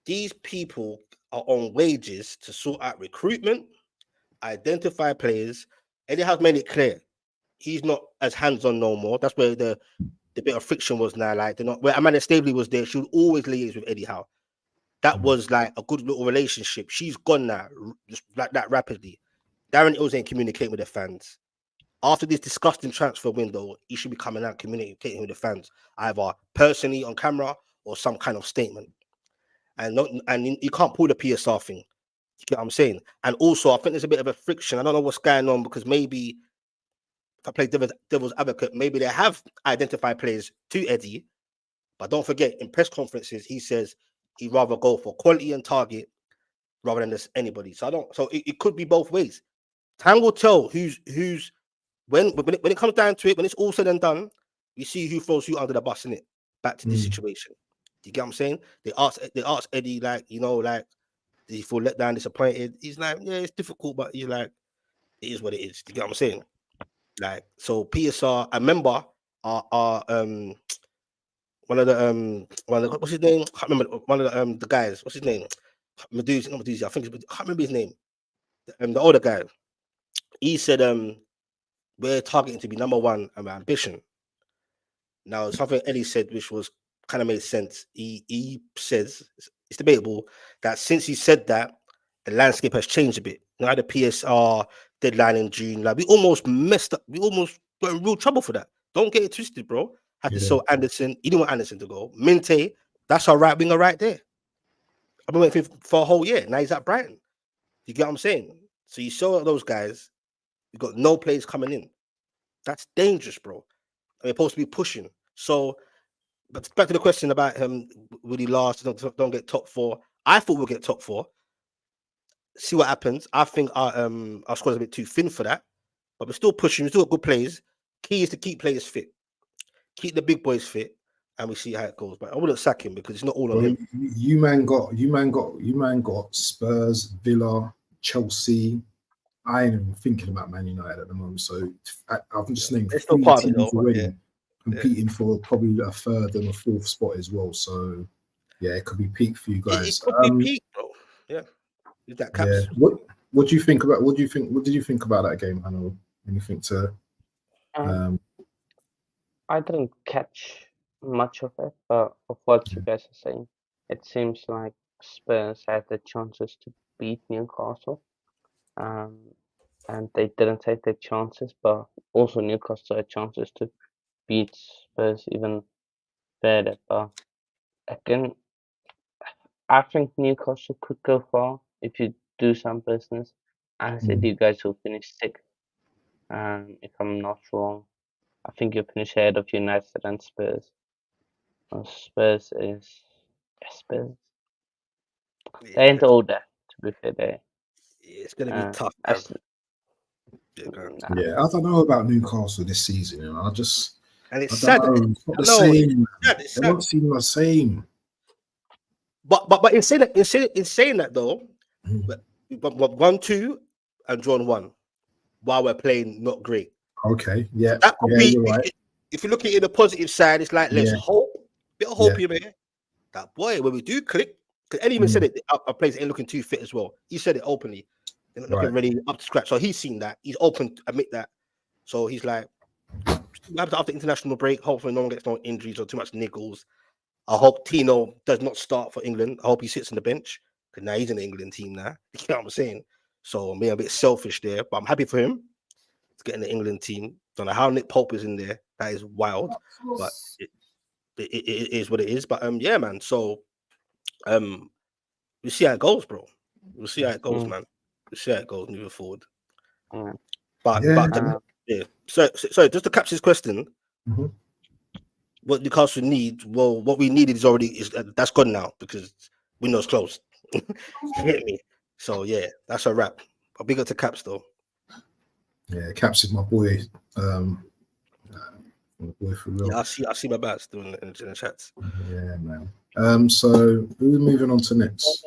[SPEAKER 2] these people are on wages to sort out recruitment, identify players, Eddie Howe's made it clear he's not as hands-on no more. That's where the bit of friction was now. Like they're not where Amanda Stabley was there. She would always liaise with Eddie Howe. That was like a good little relationship. She's gone now, just like that rapidly. Darren Ills ain't communicating with the fans. After this disgusting transfer window, he should be coming out communicating with the fans, either personally on camera or some kind of statement. And you can't pull the PSR thing. You get what I'm saying? And also, I think there's a bit of a friction. I don't know what's going on because maybe if I play devil's advocate, maybe they have identified players to Eddie, but don't forget in press conferences he says he'd rather go for quality and target rather than just anybody. So it could be both ways. Time will tell who's when it comes down to it, when it's all said and done, you see who throws who under the bus in it. Back to this situation. Do you get what I'm saying? They ask Eddie, like, you know, like, did he feel let down, disappointed? He's like, yeah, it's difficult, but he's like, it is what it is. Do you get what I'm saying? Like, so PSR, I remember our one of the what's his name? I can't remember one of the guys. What's his name? Medusa, not Medusa. I think I can't remember his name. The older guy. He said, we're targeting to be number one of our ambition. Now, something Eddie said, which was kind of made sense. He says it's debatable that since he said that, the landscape has changed a bit. Now the PSR deadline in June, like we almost messed up. We almost got in real trouble for that. Don't get it twisted, bro. Had to sell Anderson. He didn't want Anderson to go. Minte, that's our right winger right there. I've been waiting for a whole year. Now he's at Brighton. You get what I'm saying? So you saw those guys. You got no players coming in. That's dangerous, bro. And we're supposed to be pushing. So, but back to the question about him, will he last? Don't get top four. I thought we'll get top four. See what happens. I think our squad's a bit too thin for that, but we're still pushing. We still got good players. Key is to keep players fit, keep the big boys fit, and we see how it goes. But I wouldn't sack him because it's not all on him.
[SPEAKER 1] You man got Spurs, Villa, Chelsea. I ain't even thinking about Man United at the moment. So I've just named 3 teams already competing for probably a third and a fourth spot as well. So yeah, it could be peak for you guys.
[SPEAKER 2] It could be peak, bro. Yeah. That
[SPEAKER 1] yeah. What do you think about? What did you think about that game, Hannah? Anything to?
[SPEAKER 3] I didn't catch much of it, but of what you guys are saying, it seems like Spurs had the chances to beat Newcastle, and they didn't take their chances. But also Newcastle had chances to beat Spurs even better. But again, I think Newcastle could go far if you do some business. I said you guys will finish 6th, if I'm not wrong. I think you'll finish ahead of United and Spurs. Spurs is Spurs. They ain't all that, to be fair.
[SPEAKER 2] It's gonna be tough.
[SPEAKER 1] Yeah, I don't know about Newcastle this season. You know,
[SPEAKER 2] and it's sad.
[SPEAKER 1] It's not the same. They won't seem the same.
[SPEAKER 2] But in saying that though, but 1-2 and drawn 1 while we're playing not great.
[SPEAKER 1] Okay, yeah,
[SPEAKER 2] that could be.
[SPEAKER 1] You're right.
[SPEAKER 2] If you look at it in the positive side, it's like let's hope, bit of hope here, man. That boy, when we do click, because Eddie even said it, our players ain't looking too fit as well. He said it openly. They're not looking really up to scratch. So he's seen that. He's open to admit that. So he's like, after international break, hopefully no one gets no injuries or too much niggles. I hope Tino does not start for England. I hope he sits on the bench because now he's in the England team now. You know what I'm saying? So I'm being a bit selfish there, but I'm happy for him to get in the England team. Don't know how Nick Pope is in there. That is wild, but it is what it is. But yeah, man. So we'll see how it goes, bro. We'll see how it goes, man. We'll see how it goes moving forward. But yeah. So just to capture this question, what Newcastle need? Well, what we needed is that's gone now because window's closed. You get me? So yeah, that's a wrap. But big up to Caps though.
[SPEAKER 1] Yeah, Caps is my boy. Boy for real.
[SPEAKER 2] Yeah, I see my bats doing in the chats.
[SPEAKER 1] Yeah, man. So who are we moving on to next?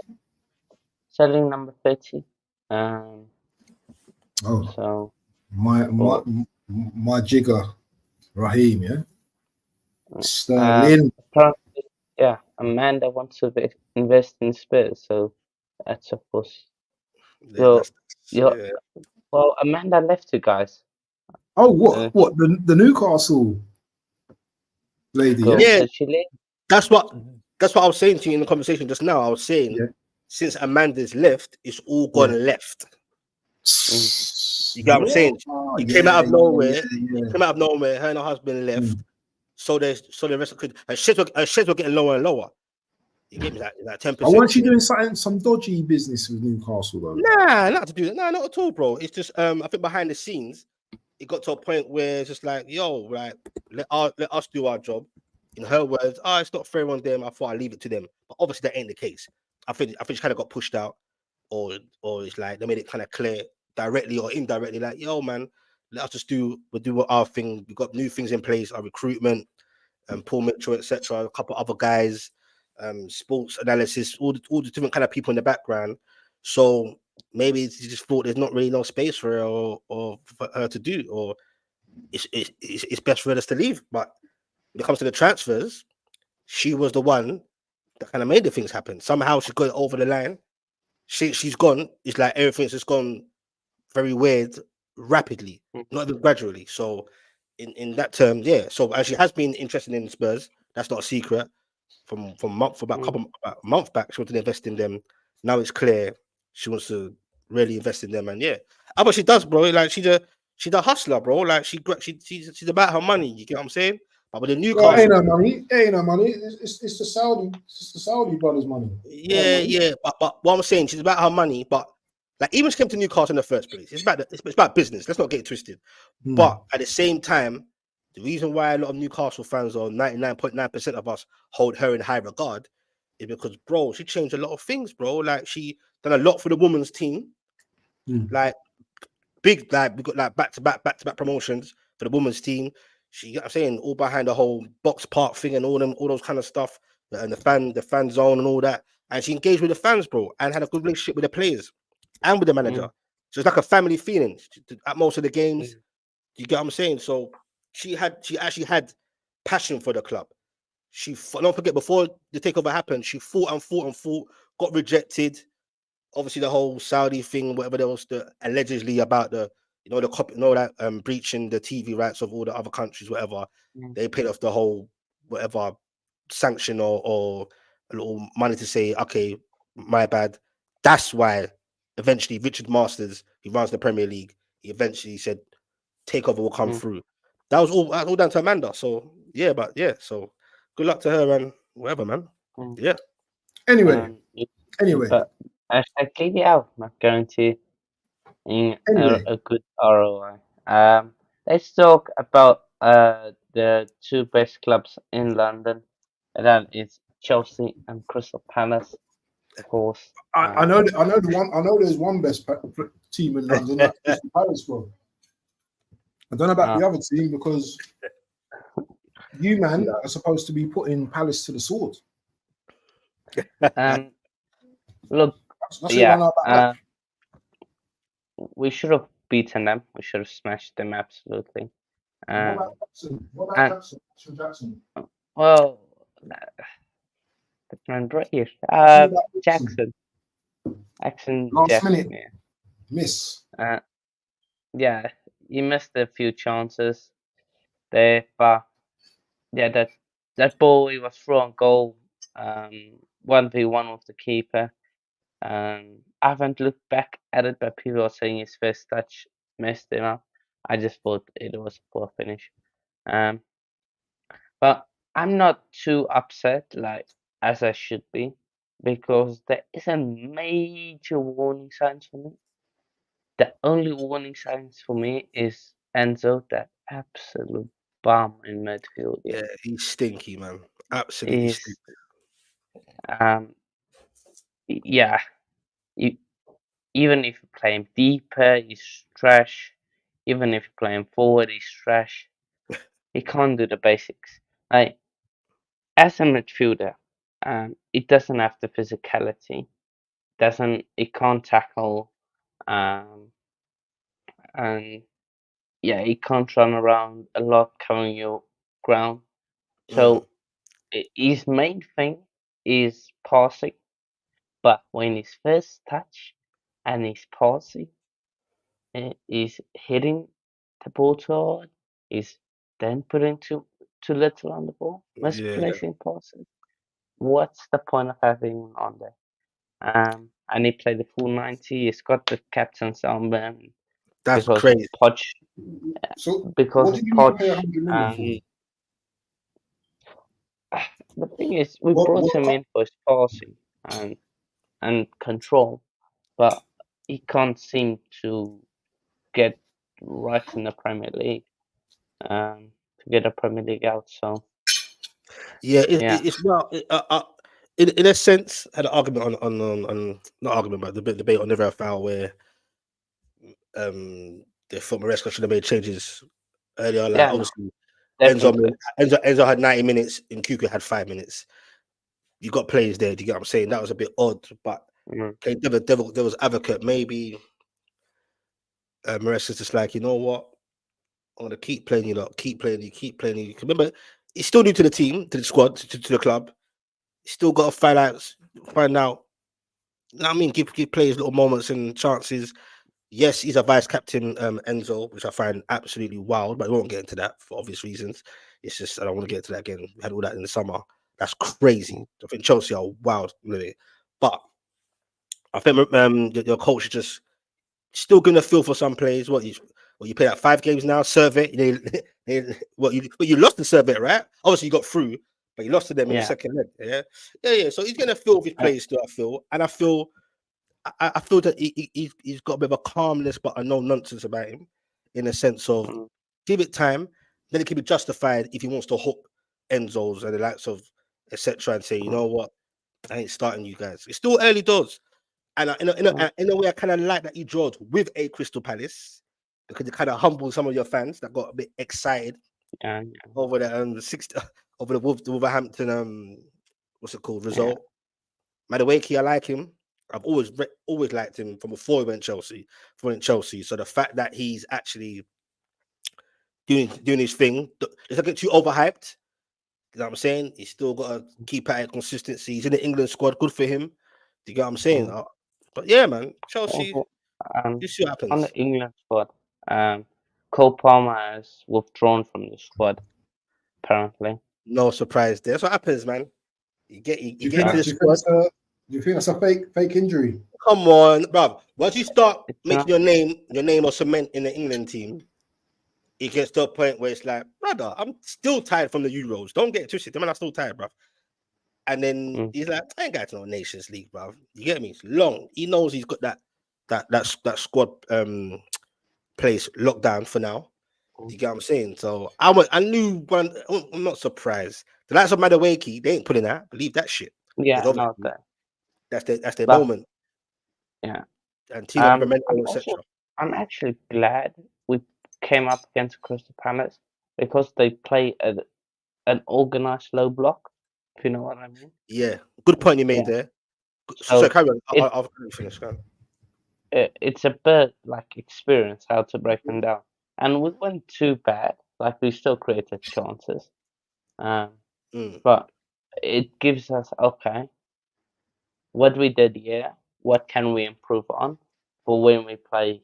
[SPEAKER 3] Selling number 30.
[SPEAKER 1] So my jigger, Raheem, yeah. Sterling.
[SPEAKER 3] Yeah, Amanda wants to invest in Spurs, so that's of course. Well, Amanda left you guys.
[SPEAKER 1] Oh, what the Newcastle lady?
[SPEAKER 3] Go.
[SPEAKER 2] Yeah.
[SPEAKER 3] Did she leave?
[SPEAKER 2] That's what I was saying to you in the conversation just now. I was saying since Amanda's left, it's all gone left. You get what I'm saying? It came out of nowhere. It came out of nowhere. Her and her husband left. So the rest could her shares were getting lower and lower. You get me? Like 10%.
[SPEAKER 1] I want you doing some dodgy business with Newcastle though.
[SPEAKER 2] Nah, not to do that. Nah, not at all, bro. It's just I think behind the scenes, it got to a point where it's just like, yo, like let us do our job. In her words, it's not fair on them. I thought I'd leave it to them. But obviously that ain't the case. I think she kind of got pushed out, or it's like they made it kind of clear directly or indirectly, like, yo, man, let us just do our thing. We've got new things in place, our recruitment, Paul Mitchell, etc., a couple other guys, sports analysis, all the different kind of people in the background. So maybe you just thought there's not really no space for her or for her to do, or it's best for her to leave. But when it comes to the transfers, she was the one that kind of made the things happen. Somehow she got it over the line. She's gone. It's like everything's just gone very weird, rapidly, not even gradually. So in that term, yeah. So as she has been interested in Spurs, that's not a secret. From about a month back, she wanted to invest in them. Now it's clear she wants to really invest in them, and yeah, but she does, bro. Like she's a hustler, bro. Like she's about her money. You get what I'm saying? But with the Newcastle,
[SPEAKER 1] ain't no money. Ain't no money. It's the Saudi brothers' money.
[SPEAKER 2] Yeah. But what I'm saying, she's about her money. But like even she came to Newcastle in the first place, it's about business. Let's not get it twisted. But at the same time, the reason why a lot of Newcastle fans, or 99.9% of us, hold her in high regard is because, bro, she changed a lot of things, bro. Like she done a lot for the women's team. Like big, like we got like back-to-back promotions for the women's team. She, I'm saying, all behind the whole box park thing and all those kind of stuff, and the fan zone and all that. And she engaged with the fans, bro, and had a good relationship with the players and with the manager. So it's like a family feeling at most of the games. You get what I'm saying? So she actually had passion for the club. Don't forget, before the takeover happened, she fought, got rejected. Obviously, the whole Saudi thing, whatever there was, allegedly about that breaching the TV rights of all the other countries, whatever. They paid off the whole whatever sanction or a little money to say, okay, my bad. That's why eventually Richard Masters, he runs the Premier League, he eventually said takeover will come through. That was all down to Amanda. So yeah, so good luck to her and whatever, man. Yeah.
[SPEAKER 1] Anyway.
[SPEAKER 3] But hashtag out, not guarantee a good ROI. Let's talk about the two best clubs in London. And that is Chelsea and Crystal Palace, of course.
[SPEAKER 1] I know the one. I know there's one best team in London, that's Crystal Palace, bro. I don't know about the other team because you, man, are supposed to be putting Palace to the sword.
[SPEAKER 3] Look, we should have beaten them. We should have smashed them absolutely.
[SPEAKER 1] What about Jackson?
[SPEAKER 3] Well, that's not right here. Jackson.
[SPEAKER 1] Last minute miss.
[SPEAKER 3] Yeah, he missed a few chances there, but yeah, that ball, he was through on goal, 1v1 with the keeper. I haven't looked back at it, but people are saying his first touch messed him up. I just thought it was a poor finish. But I'm not too upset, like, as I should be, because there isn't major warning signs for me. The only warning signs for me is Enzo, that absolute bum in midfield.
[SPEAKER 2] Yeah, he's stinky, man. Absolutely stinky.
[SPEAKER 3] Yeah. Even if you play him deeper, he's trash. Even if you play him forward, he's trash. He can't do the basics. Like, as a midfielder, it doesn't have the physicality. It can't tackle, and yeah, it can't run around a lot, covering your ground. So his main thing is passing, but when his first touch and his passing, is hitting the ball too hard, is then putting too little on the ball, misplacing passes. What's the point of having him on there? And he played the full 90. He's got the captain's armband
[SPEAKER 2] That's
[SPEAKER 3] because
[SPEAKER 2] crazy.
[SPEAKER 3] of Poch.
[SPEAKER 1] So
[SPEAKER 3] Because
[SPEAKER 1] what
[SPEAKER 3] of
[SPEAKER 1] did you need to
[SPEAKER 3] Poch.
[SPEAKER 1] pay 100 million
[SPEAKER 3] The thing is, we
[SPEAKER 1] for?
[SPEAKER 3] brought him in for his passing and control, but he can't seem to get right in the Premier League. To get a Premier League out. So
[SPEAKER 2] Yeah,
[SPEAKER 3] yeah,
[SPEAKER 2] it's well, in a sense, I had an argument on not argument, but the debate on Never Foul where the foot Maresca should have made changes earlier. Like
[SPEAKER 3] yeah, no,
[SPEAKER 2] obviously,
[SPEAKER 3] definitely.
[SPEAKER 2] Enzo had 90 minutes, and Cuckoo had 5 minutes. You got players there. Do you get what I'm saying? That was a bit odd, but
[SPEAKER 3] Mm,
[SPEAKER 2] playing devil's advocate. Maybe Maresca's just like, you know what? I'm gonna keep playing you lot, keep playing you, keep playing you. Remember, he's still new to the team, to the squad, to the club. He's still got to find out. You know what I mean, give players little moments and chances. Yes, he's a vice captain, Enzo, which I find absolutely wild, but we won't get into that for obvious reasons. It's just I don't want to get into that again. We had all that in the summer. That's crazy. I think Chelsea are wild with it, but I think your coach is just still gonna feel for some players. What you played at 5 games now? Serve it. You lost the serve it, right? Obviously you got through, but you lost to them in the
[SPEAKER 3] yeah,
[SPEAKER 2] second leg. Yeah. So he's gonna feel with his
[SPEAKER 3] uh,
[SPEAKER 2] players still. I feel I feel that he's got a bit of a calmness, but a no nonsense about him, in a sense of
[SPEAKER 3] mm,
[SPEAKER 2] give it time, then it can be justified if he wants to hook Enzo's and the likes of etc. and say, you
[SPEAKER 3] mm,
[SPEAKER 2] know what, I ain't starting you guys. It's still early doors. And
[SPEAKER 3] mm,
[SPEAKER 2] in a way, I kind of like that he drawed with a Crystal Palace because it kind of humbled some of your fans that got a bit excited
[SPEAKER 3] yeah,
[SPEAKER 2] over the 60, over the Wolverhampton what's it called
[SPEAKER 3] yeah,
[SPEAKER 2] result. Madueke, I like him. I've always liked him from before he went Chelsea. So the fact that he's actually doing his thing, let's not get too overhyped. You know what I'm saying? He's still got to keep at it consistency. He's in the England squad. Good for him. Do you get what I'm saying?
[SPEAKER 3] mm.
[SPEAKER 2] But yeah, man, Chelsea.
[SPEAKER 3] Also,
[SPEAKER 2] You see what
[SPEAKER 3] on
[SPEAKER 2] happens.
[SPEAKER 3] the England squad, Cole Palmer has withdrawn from the squad apparently.
[SPEAKER 2] No surprise there. That's what happens, man. You get
[SPEAKER 1] Do you
[SPEAKER 2] get
[SPEAKER 1] think
[SPEAKER 2] into
[SPEAKER 3] So
[SPEAKER 2] the
[SPEAKER 1] that?
[SPEAKER 2] squad.
[SPEAKER 1] Do you think that's a fake injury?
[SPEAKER 2] Come on, bro. Once you start
[SPEAKER 3] it's
[SPEAKER 2] making
[SPEAKER 3] not.
[SPEAKER 2] your name or cement in the England team, it gets to a point where it's like, brother, I'm still tired from the Euros. Don't get it twisted. The man, I'm still tired, bro. And then
[SPEAKER 3] Mm,
[SPEAKER 2] he's like, I ain't got to no Nations League, bro. You get me? It's long. He knows he's got that squad place locked down for now.
[SPEAKER 3] mm.
[SPEAKER 2] You get what I'm saying? So I knew one. I'm not surprised. The likes of Madueke, they ain't pulling that. Believe that shit.
[SPEAKER 3] Yeah,
[SPEAKER 2] Because
[SPEAKER 3] not
[SPEAKER 2] obviously
[SPEAKER 3] that.
[SPEAKER 2] that's their
[SPEAKER 3] But
[SPEAKER 2] moment.
[SPEAKER 3] yeah,
[SPEAKER 2] And Tino
[SPEAKER 3] I'm
[SPEAKER 2] Livramento,
[SPEAKER 3] also
[SPEAKER 2] etc.
[SPEAKER 3] I'm actually glad we came up against Crystal Palace because they play an organized low block. If you know what I mean.
[SPEAKER 2] Yeah, good point you made
[SPEAKER 3] Yeah.
[SPEAKER 2] there. So
[SPEAKER 3] So
[SPEAKER 2] carry on.
[SPEAKER 3] it
[SPEAKER 2] I'll finish. Go on.
[SPEAKER 3] it's a bit like experience how to break them down. And we weren't too bad. Like we still created chances. Um,
[SPEAKER 2] Mm,
[SPEAKER 3] but it gives us okay, what we did here, what can we improve on for when we play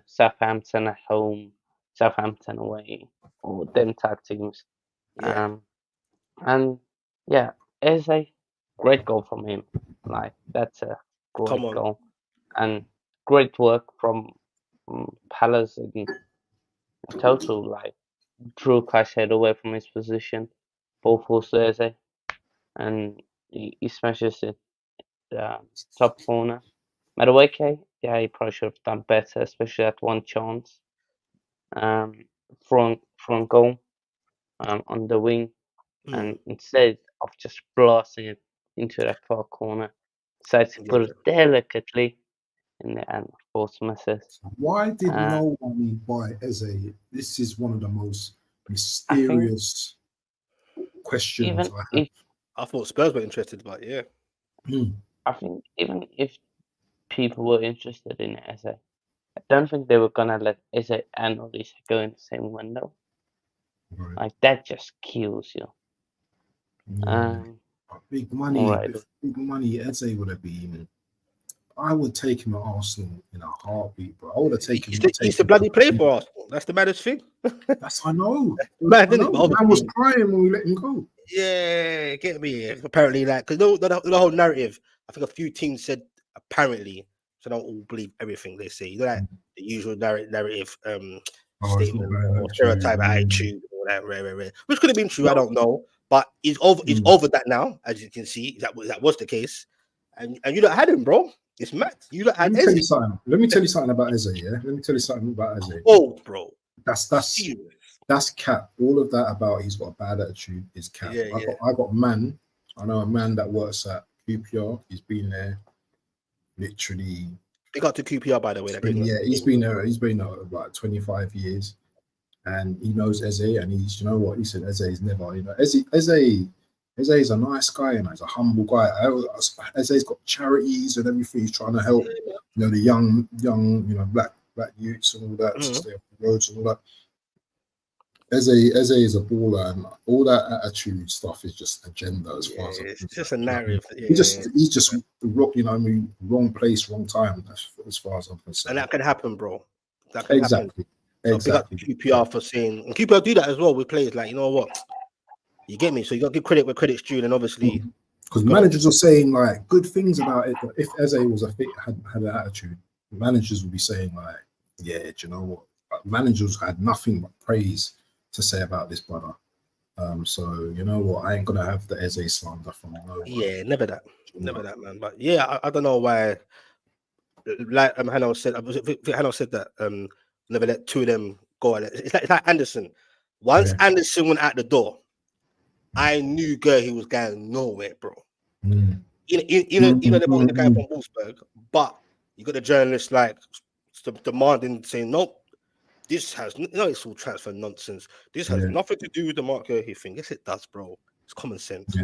[SPEAKER 3] Southampton at home, Southampton away, or them type teams.
[SPEAKER 2] yeah,
[SPEAKER 3] Um, and yeah, it's a great goal from him. Like that's a
[SPEAKER 2] come
[SPEAKER 3] great
[SPEAKER 2] on.
[SPEAKER 3] goal and great work from Palace in total. Like drew Caicedo away from his position, ball for Thursday, and he smashes it top corner. Madueke, yeah, he probably should have done better, especially at one chance. Um, front goal on the wing,
[SPEAKER 2] Mm,
[SPEAKER 3] and instead of just blasting it into that far corner, decides to put
[SPEAKER 2] yeah.
[SPEAKER 3] it delicately in the end. Of course, misses.
[SPEAKER 1] Why did
[SPEAKER 3] Uh,
[SPEAKER 1] no one buy Eze? This is one of the most
[SPEAKER 3] I think
[SPEAKER 1] mysterious questions
[SPEAKER 3] even
[SPEAKER 1] I have.
[SPEAKER 3] if
[SPEAKER 2] I thought Spurs were interested, but yeah.
[SPEAKER 3] even if people were interested in Eze, I don't think they were gonna let Eze and Olise go in the same window.
[SPEAKER 1] Right.
[SPEAKER 3] Like that just kills you.
[SPEAKER 1] Yeah.
[SPEAKER 3] Um,
[SPEAKER 1] Big money,
[SPEAKER 3] alright.
[SPEAKER 1] big money. Eze would have been I would take him at Arsenal in a heartbeat, bro. I would have taken him.
[SPEAKER 2] He used to bloody play for Arsenal. That's the maddest thing.
[SPEAKER 1] That's I know.
[SPEAKER 2] Mad,
[SPEAKER 1] I
[SPEAKER 2] isn't
[SPEAKER 1] know.
[SPEAKER 2] it? But
[SPEAKER 1] Man was
[SPEAKER 2] obviously,
[SPEAKER 1] crying when we let him go.
[SPEAKER 2] yeah, get me. Apparently, like, because the whole narrative, I think a few teams said apparently, so don't all believe everything they say. You know, like the usual narrative,
[SPEAKER 1] Oh, he's got
[SPEAKER 2] statement
[SPEAKER 1] bad
[SPEAKER 2] or
[SPEAKER 1] attitude.
[SPEAKER 2] stereotype attitude, all that, rare. Which could have been true. I don't know, but he's over that now, as you can see. That was the case, and you don't had him, bro. It's mad. You don't
[SPEAKER 1] Let
[SPEAKER 2] had
[SPEAKER 1] me tell
[SPEAKER 2] Eze.
[SPEAKER 1] you something. Let me tell you something about Eze. Yeah. Let me tell you something about Eze.
[SPEAKER 2] Oh, bro.
[SPEAKER 1] That's cap. All of that about he's got a bad attitude is cap.
[SPEAKER 2] Yeah,
[SPEAKER 1] I got man. I know a man that works at QPR. He's been there literally.
[SPEAKER 2] They got to QPR, by the way.
[SPEAKER 1] He's been there. He's been there about 25 years, and he knows Eze. And he's, you know what he said. Eze is never, you know, Eze is a nice guy and he's a humble guy. Eze's got charities and everything. He's trying to help, you know, the young, you know, black youths and all that to stay off the roads and all that. Eze is a baller, and all that attitude stuff is just agenda as far as
[SPEAKER 2] it's just a narrative.
[SPEAKER 1] He's just you know, I mean, wrong place, wrong time as far as I'm concerned.
[SPEAKER 2] And that can happen, bro. That can
[SPEAKER 1] happen.
[SPEAKER 2] So big up QPR for saying, and QPR do that as well with players. Like, you know what, you get me. So you got to give credit where credit's due, and obviously,
[SPEAKER 1] because managers are saying like good things about it. But if Eze was had an attitude, managers would be saying like, yeah, do you know what? But managers had nothing but praise to say about this brother. So you know what? I ain't gonna have the Eze slander from no one.
[SPEAKER 2] Yeah, never that, man. But yeah, I don't know why. Like Hannah said, that never let two of them go. It's like Anderson. Once Anderson went out the door, I knew he was going nowhere, bro. Even the guy from Wolfsburg, but you got the journalists like demanding, saying, nope, this has it's all transfer nonsense. This has nothing to do with the Mark Gurhey thing. Yes, it does, bro. It's common sense.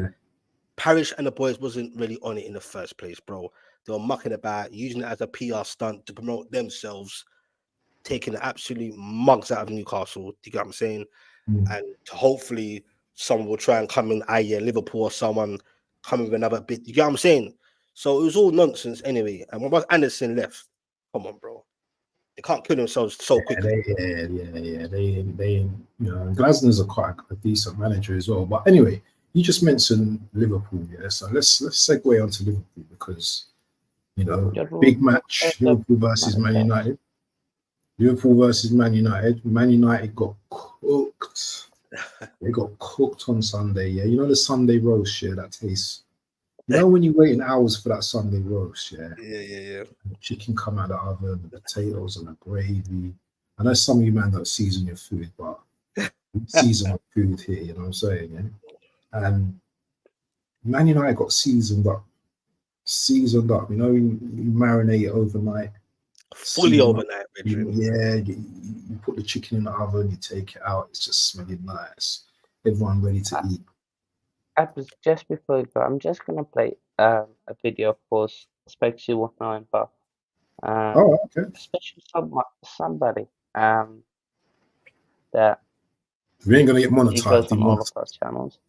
[SPEAKER 2] Parrish and the boys wasn't really on it in the first place, bro. They were mucking about, using it as a PR stunt to promote themselves, taking the absolute mugs out of Newcastle. Do you get what I'm saying? And hopefully someone will try and come in, Liverpool or someone coming with another bit. You get what I'm saying? So it was all nonsense anyway. And once Anderson left, come on, bro. They can't kill themselves so quickly.
[SPEAKER 1] They you know, Glasner's quite a decent manager as well. But anyway, you just mentioned Liverpool, so let's segue onto Liverpool, because you know, big match, Liverpool versus Man United. Liverpool versus Man United. Man United got cooked. They got cooked on Sunday. Yeah, you know the Sunday roast, that tastes. You know when you're waiting hours for that Sunday roast,
[SPEAKER 2] Yeah.
[SPEAKER 1] The chicken come out of the oven, the potatoes and the gravy. I know some of you man don't season your food, but season our food here, you know what I'm saying? Yeah. And Man United got seasoned up. You know, you marinate it overnight.
[SPEAKER 2] Fully overnight,
[SPEAKER 1] you put the chicken in the oven, you take it out, it's just smelling nice. Everyone ready to eat.
[SPEAKER 3] Just before you go, I'm just gonna play a video for Spexy 19, but especially somebody that
[SPEAKER 1] we ain't gonna get monetized.
[SPEAKER 3] Goes on all of our channels.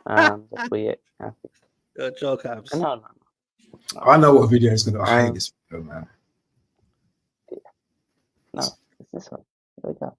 [SPEAKER 3] That we
[SPEAKER 2] joke abs.
[SPEAKER 3] No.
[SPEAKER 1] I know what video is gonna. I hate this video, man.
[SPEAKER 3] No, it's this one. Here we go.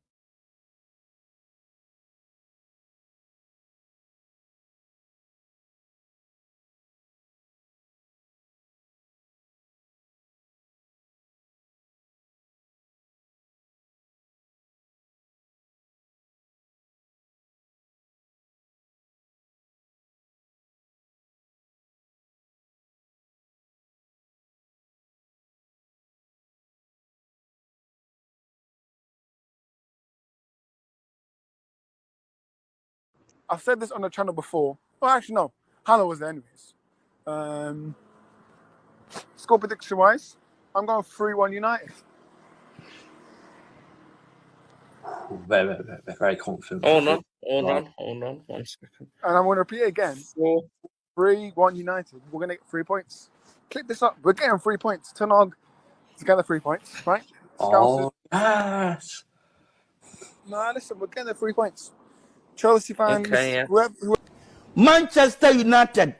[SPEAKER 4] I said this on the channel before. Well, actually, no. Hannah was there anyways. Score prediction-wise, I'm going 3-1 United.
[SPEAKER 5] Very confident.
[SPEAKER 3] Hold on. 1 second.
[SPEAKER 4] And I'm going to repeat it again. 3-1 United. We're going to get 3 points. Click this up. We're getting 3 points. Tanog is getting 3 points, right?
[SPEAKER 5] Oh, yes.
[SPEAKER 4] No, listen, we're getting 3 points. Chelsea fans, whoever
[SPEAKER 6] Manchester United.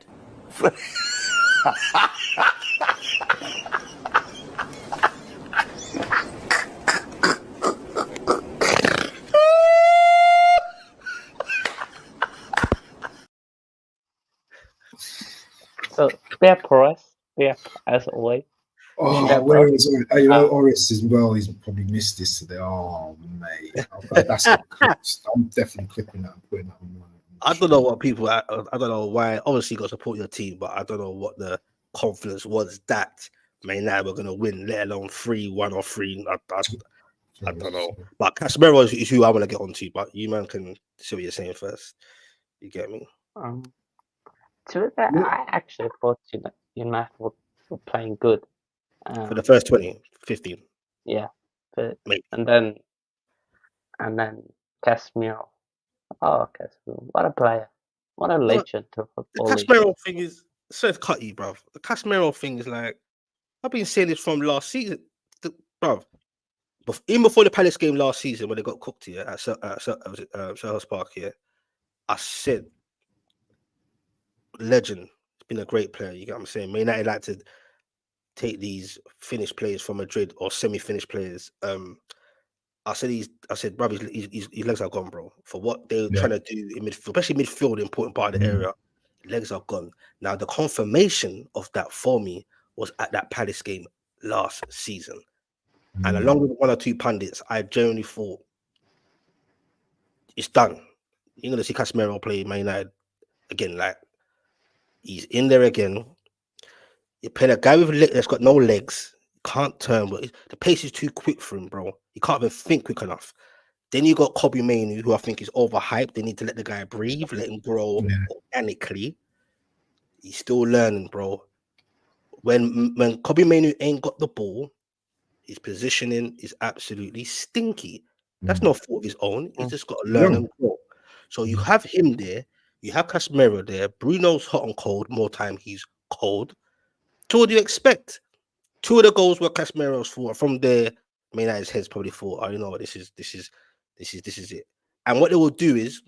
[SPEAKER 3] So fair price, fair as always.
[SPEAKER 1] Oh,
[SPEAKER 3] Yeah,
[SPEAKER 1] where
[SPEAKER 3] bro.
[SPEAKER 1] is you know Oris as well? He's probably missed this today. Oh, mate, that's got clips. I'm definitely clipping that and putting that on.
[SPEAKER 2] I don't know what people. I don't know why. Obviously, you got to support your team, but I don't know what the confidence was that Man United were going to win, let alone 3-1 or 3. I don't know. But Casemiro is who I want to get onto. But you man can see what you're saying first. You get me?
[SPEAKER 3] To be fair, I actually thought United were playing good.
[SPEAKER 2] For the first 20, 15.
[SPEAKER 3] Yeah, but
[SPEAKER 2] Mate.
[SPEAKER 3] and then Casemiro. Oh, Casemiro, what a player! What a legend of
[SPEAKER 2] The
[SPEAKER 3] football.
[SPEAKER 2] Casemiro thing is so cutty, bro. The Casemiro thing is like I've been saying this from last season, bro. Even before the Palace game last season when they got cooked here at Selhurst Park here, I said legend. He's been a great player. You get what I'm saying? Man United like to take these finished players from Madrid or semi-finished players. I said, bro, his legs are gone, bro. For what they're trying to do in midfield, especially midfield, the important part of the area, legs are gone. Now, the confirmation of that for me was at that Palace game last season. And along with one or two pundits, I genuinely thought it's done. You're going to see Casemiro play Man United again. Like, he's in there again. You're playing a guy with that's got no legs, can't turn, but the pace is too quick for him, bro. He can't even think quick enough. Then you got Kobe Mainoo, who I think is overhyped. They need to let the guy breathe, let him grow organically. He's still learning, bro. When Kobe Mainoo ain't got the ball, his positioning is absolutely stinky. That's no fault of his own. He's just got to learn and grow. So you have him there. You have Casemiro there. Bruno's hot and cold. More time he's cold. So what do you expect? 2 of the goals were Casemiro's fault. From there, Man United's heads probably thought, "Oh, you know what? This is it." And what they will do is,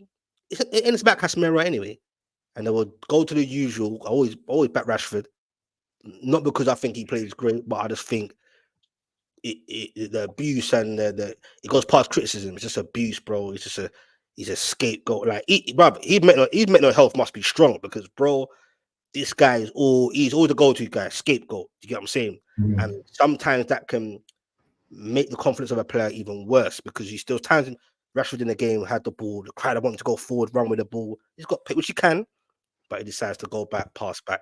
[SPEAKER 2] it's about Casemiro anyway, and they will go to the usual. I always back Rashford, not because I think he plays great, but I just think the abuse and the it goes past criticism. It's just abuse, bro. He's a scapegoat. Like, his mental health must be strong because, bro, this guy he's always the go-to guy, scapegoat. You get what I'm saying? And sometimes that can make the confidence of a player even worse because you still times Rashford in the game had the ball, the crowd wanted to go forward, run with the ball. He's got pick, which he can, but he decides to go back, pass back.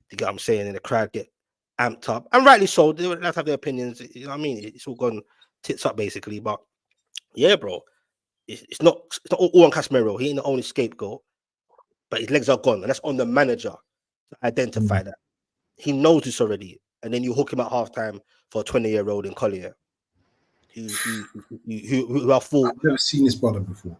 [SPEAKER 2] You get what I'm saying? And the crowd get amped up, and rightly so. They have to have their opinions. You know what I mean? It's all gone tits up basically. But yeah, bro, it's not all on Casemiro. He ain't the only scapegoat, but his legs are gone, and that's on the manager to identify that. He knows this already, and then you hook him at halftime for a 20-year-old in Collier, who I thought
[SPEAKER 1] I've never seen this brother before.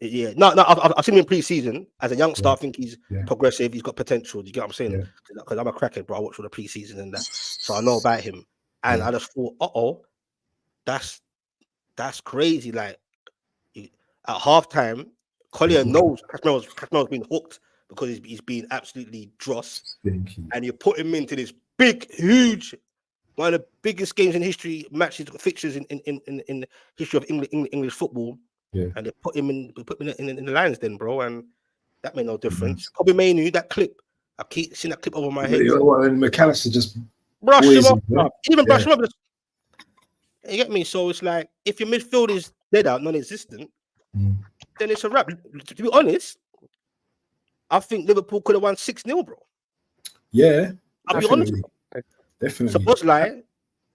[SPEAKER 2] Yeah, no, I've seen him in pre-season as a youngster. I think he's progressive. He's got potential. Do you get what I'm saying? Because I'm a crackhead, bro. I watch all the pre-season and that, so I know about him. And I just thought, that's crazy. Like at halftime, Collier knows Casemiro's been hooked because he's been absolutely dross, and you put him into this big, huge, one of the biggest games in history, fixtures in the history of English football. And they put him in the lines then, bro, and that made no difference. Kobe Mainoo, that clip, I keep seeing that clip over my head.
[SPEAKER 1] And McAllister just
[SPEAKER 2] brush him off, even brush him up. You get me? So it's like if your midfield is dead out, non-existent, then it's a wrap. To be honest, I think Liverpool could have won 6-0, bro.
[SPEAKER 1] Yeah,
[SPEAKER 2] I'll be honest.
[SPEAKER 1] Definitely.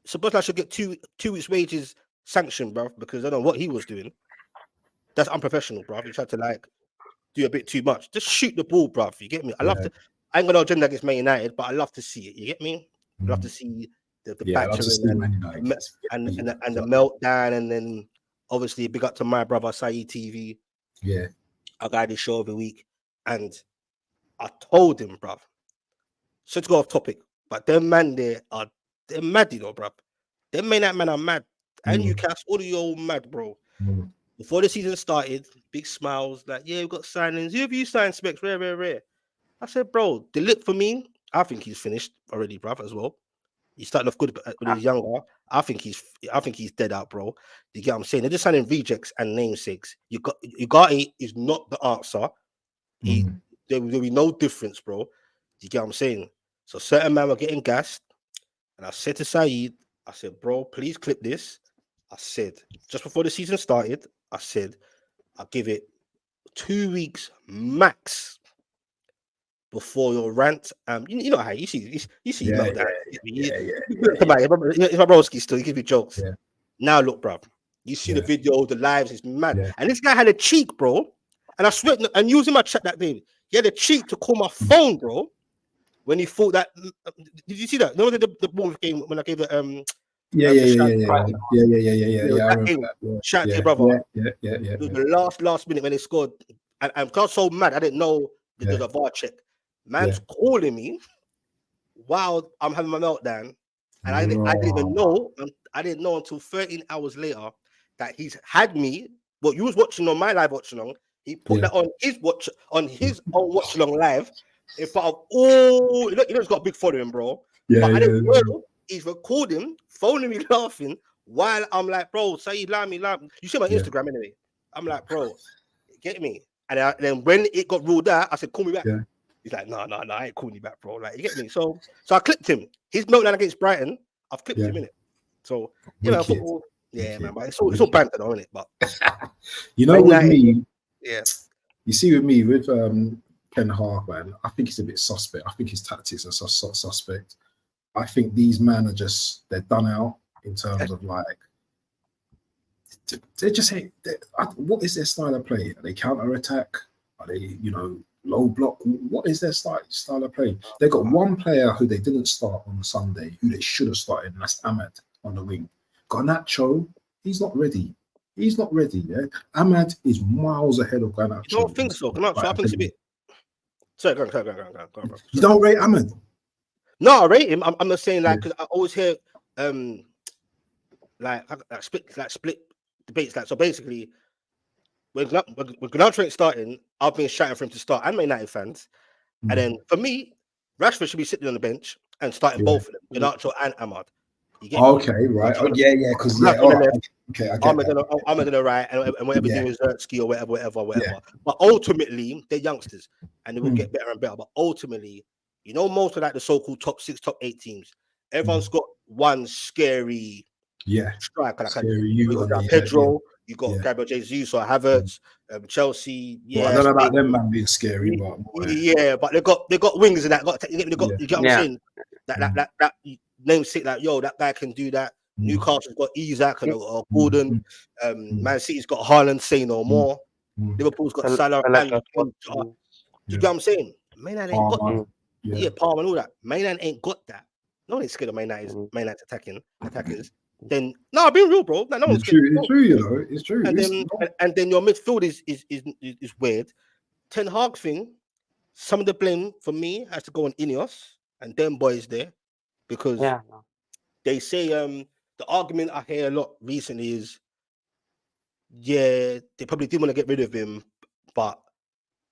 [SPEAKER 2] Szoboszlai should get two weeks' wages sanctioned, bro, because I don't know what he was doing. That's unprofessional, bro. He tried to do a bit too much. Just shoot the ball, bro. You get me? I love to. I ain't got no agenda against Man United, but I love to see it. You get me? I love to see the battering and the meltdown, and then obviously big up to my brother Saeed TV.
[SPEAKER 1] Yeah,
[SPEAKER 2] I got this show every week, and I told him, bro. So to go off topic, but them man they're mad, you know, bro. Them Man United man are mad, and Newcastle, all of you all mad, bro. Before the season started, big smiles, like, yeah, we've got signings. Who have you signed, Specs? Rare. I said, bro, the lip for me, I think he's finished already, bro, as well. He's starting off good when he's younger. I think he's dead out, bro. You get what I'm saying? They're just signing rejects and namesakes. Ugarte is not the answer. There will be no difference, bro. you get what I'm saying? So certain men were getting gassed, and I said to Saeed, I said, bro, please clip this. I said, just before the season started, I said, I'll give it 2 weeks max before your rant. You know how you see
[SPEAKER 1] Yeah,
[SPEAKER 2] meltdown.
[SPEAKER 1] yeah.
[SPEAKER 2] It's my broski still. He give you jokes.
[SPEAKER 1] Yeah.
[SPEAKER 2] Now look, bro. You see the
[SPEAKER 1] Yeah.
[SPEAKER 2] video, the lives, it's mad.
[SPEAKER 1] Yeah.
[SPEAKER 2] And this guy had a cheek, bro. And I swear, and using my chat that day, he had a cheek to call my phone, bro. When he thought that, did you see that? You know the Bournemouth game when I gave the
[SPEAKER 1] Yeah.
[SPEAKER 2] the shout
[SPEAKER 1] I remember
[SPEAKER 2] game,
[SPEAKER 1] that.
[SPEAKER 2] shout out to your brother.
[SPEAKER 1] Yeah.
[SPEAKER 2] It was the last minute when they scored, and I got so mad. I didn't know the VAR check. Man's calling me while I'm having my meltdown, and I didn't even know. I didn't know until 13 hours later that he's had me. What you was watching on my live watch along, he put that on his own watch along live in front of all. You know, he's got a big following, bro. But I didn't know he's recording, phoning me, laughing while I'm like, bro, say lie me. You see my Instagram anyway. I'm like, bro, get me. And then when it got ruled out, I said, call me back.
[SPEAKER 1] Yeah.
[SPEAKER 2] He's like, no, I ain't calling you back, bro. Like, you get me? So I clipped him. His meltdown against Brighton, I've clipped him in it. So man, football, man, but it's all banter though, isn't it? But
[SPEAKER 1] you know, with me,
[SPEAKER 2] you
[SPEAKER 1] see with me with Ten Hag, man, I think he's a bit suspect. I think his tactics are suspect. I think these men are they're done out in terms of like they just hate. What is their style of play? Are they counter attack? Are they, low block? What is their style of play? They got one player who they didn't start on Sunday, who they should have started, and that's Ahmad on the wing. Garnacho, he's not ready. Yeah, Ahmad is miles ahead of Garnacho.
[SPEAKER 2] You don't think so? Garnacho, I think it's a bit. Sorry, go on, bro.
[SPEAKER 1] You don't rate Ahmad?
[SPEAKER 2] No, I rate him. I'm not saying like because I always hear split debates. Like, so basically, when Garnacho ain't starting, I've been shouting for him to start. I'm Man United fans, and then for me, Rashford should be sitting on the bench and starting both of them, Garnacho and Ahmad.
[SPEAKER 1] Okay, right. Oh, yeah, because okay, I get
[SPEAKER 2] I'm on the right, and whatever doing Zertsky or whatever. But ultimately, they're youngsters, and they will get better and better. But ultimately, most of like the so-called top 6, top 8 teams, everyone's got one scary striker. You got Pedro, you got Gabriel Jesus or Havertz, Chelsea. Yeah,
[SPEAKER 1] I don't know about them man being scary, but
[SPEAKER 2] but they got wings and that. You get what I'm saying? That name sick, like, yo, that guy can do that. Newcastle's got Isaac and Gordon. Man City's got Haaland, say no more. Liverpool's got Salah. You get what I'm saying? Man United ain't got that. Palm and all that. Man United ain't got that. No one ain't scared of Man United's attackers. Then no, I've been real, bro. No one's scared.
[SPEAKER 1] It's true. It's true.
[SPEAKER 2] And then your midfield is weird. Ten Hag thing. Some of the blame for me has to go on Ineos and them boys there, because they say the argument I hear a lot recently is they probably did want to get rid of him, but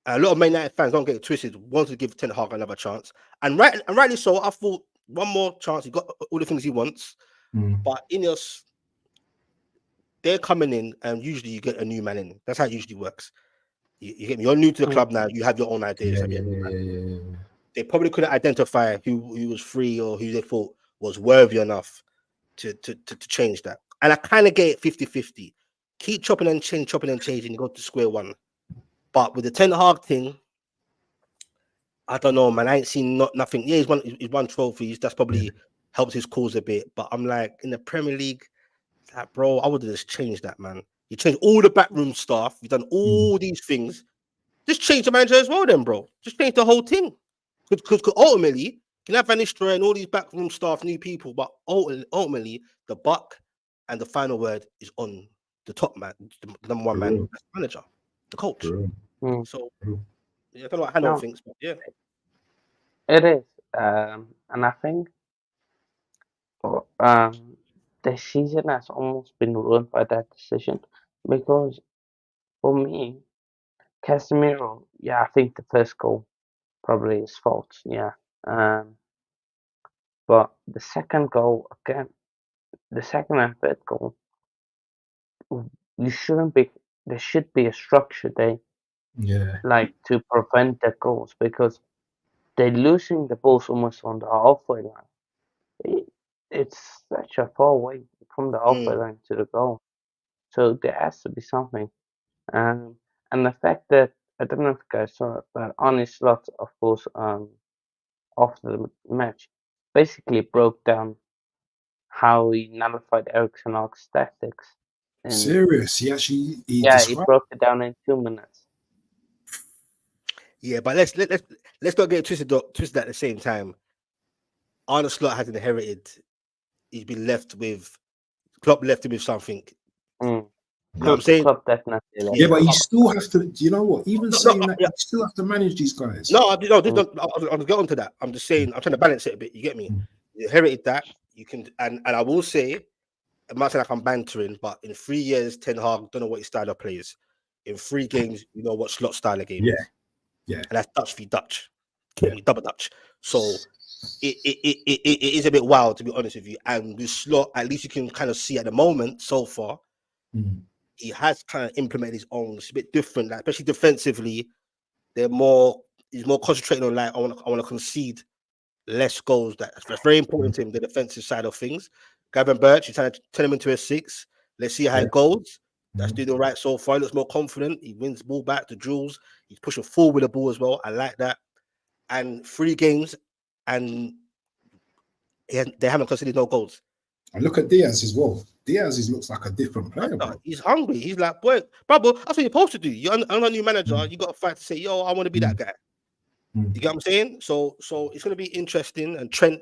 [SPEAKER 2] a lot of Man United fans, don't get it twisted, wanted to give Ten Hag another chance, and rightly so. I thought one more chance, he got all the things he wants, but Ineos, they're coming in, and usually you get a new man in. That's how it usually works. You get me? You're new to the club now. You have your own ideas. They probably couldn't identify who was free or who they thought was worthy enough to change that. And I kind of get it 50-50. Keep chopping and changing, and you go to square one. But with the Ten Hag thing, I don't know, man. I ain't seen nothing. Yeah, he's won trophies. That's probably helped his cause a bit. But I'm like, in the Premier League, like, bro, I would have just changed that, man. You changed all the backroom staff. You've done all these things. Just change the manager as well, then, bro. Just change the whole thing. Because ultimately, you can have Van Nistelrooy and all these backroom staff, new people, but ultimately, the buck and the final word is on the top man, the number one man, the manager, the coach. So, I don't know what Hannah thinks, but
[SPEAKER 3] it is. And I think the season has almost been ruined by that decision, because for me, Casemiro, I think the first goal probably his fault, but the second goal again, the second and third goal, there should be a structure there, like to prevent the goals, because they're losing the balls almost on the halfway line. It's such a far way from the halfway line to the goal. So there has to be something. And the fact that, I don't know if you guys saw it, but Arne Slot, of course, after the match, basically broke down how he nullified Eriksson Ark's tactics. And
[SPEAKER 1] Serious? He
[SPEAKER 3] he
[SPEAKER 1] described.
[SPEAKER 3] broke it down in 2 minutes.
[SPEAKER 2] Yeah, but let's not get twisted at the same time. Arne Slot has inherited. He's been left with Klopp left him with something. You know what I'm saying?
[SPEAKER 3] Klopp definitely.
[SPEAKER 1] Yeah, but you still have to. You know what? Even saying that, you still have to manage these guys.
[SPEAKER 2] No, I'll get onto that. I'm just saying. I'm trying to balance it a bit. You get me? You inherited that. You can, and I will say, it might sound like I'm bantering, but in 3 years, Ten Hag don't know what his style of play is. In 3 games, you know what Slot style of game is.
[SPEAKER 1] Yeah,
[SPEAKER 2] and that's Dutch v Dutch. Get me? Double Dutch. So it is a bit wild, to be honest with you. And with Slot, at least you can kind of see at the moment so far. He has kind of implemented his own. It's a bit different, like especially defensively. He's more concentrating on like I want to concede less goals. That's very important to him, the defensive side of things. Gavin Birch, he's trying to turn him into a 6. Let's see how it goes. That's doing all right so far. He looks more confident. He wins the ball back to drills. He's pushing forward with the ball as well. I like that. And 3 games, and they haven't conceded no goals.
[SPEAKER 1] And look at Diaz as well. Diaz looks like a different player, bro.
[SPEAKER 2] He's hungry. He's like, boy, brother, that's what you're supposed to do. You're a new manager. You got to fight to say, yo, I want to be that guy. You get what I'm saying? So it's going to be interesting. And Trent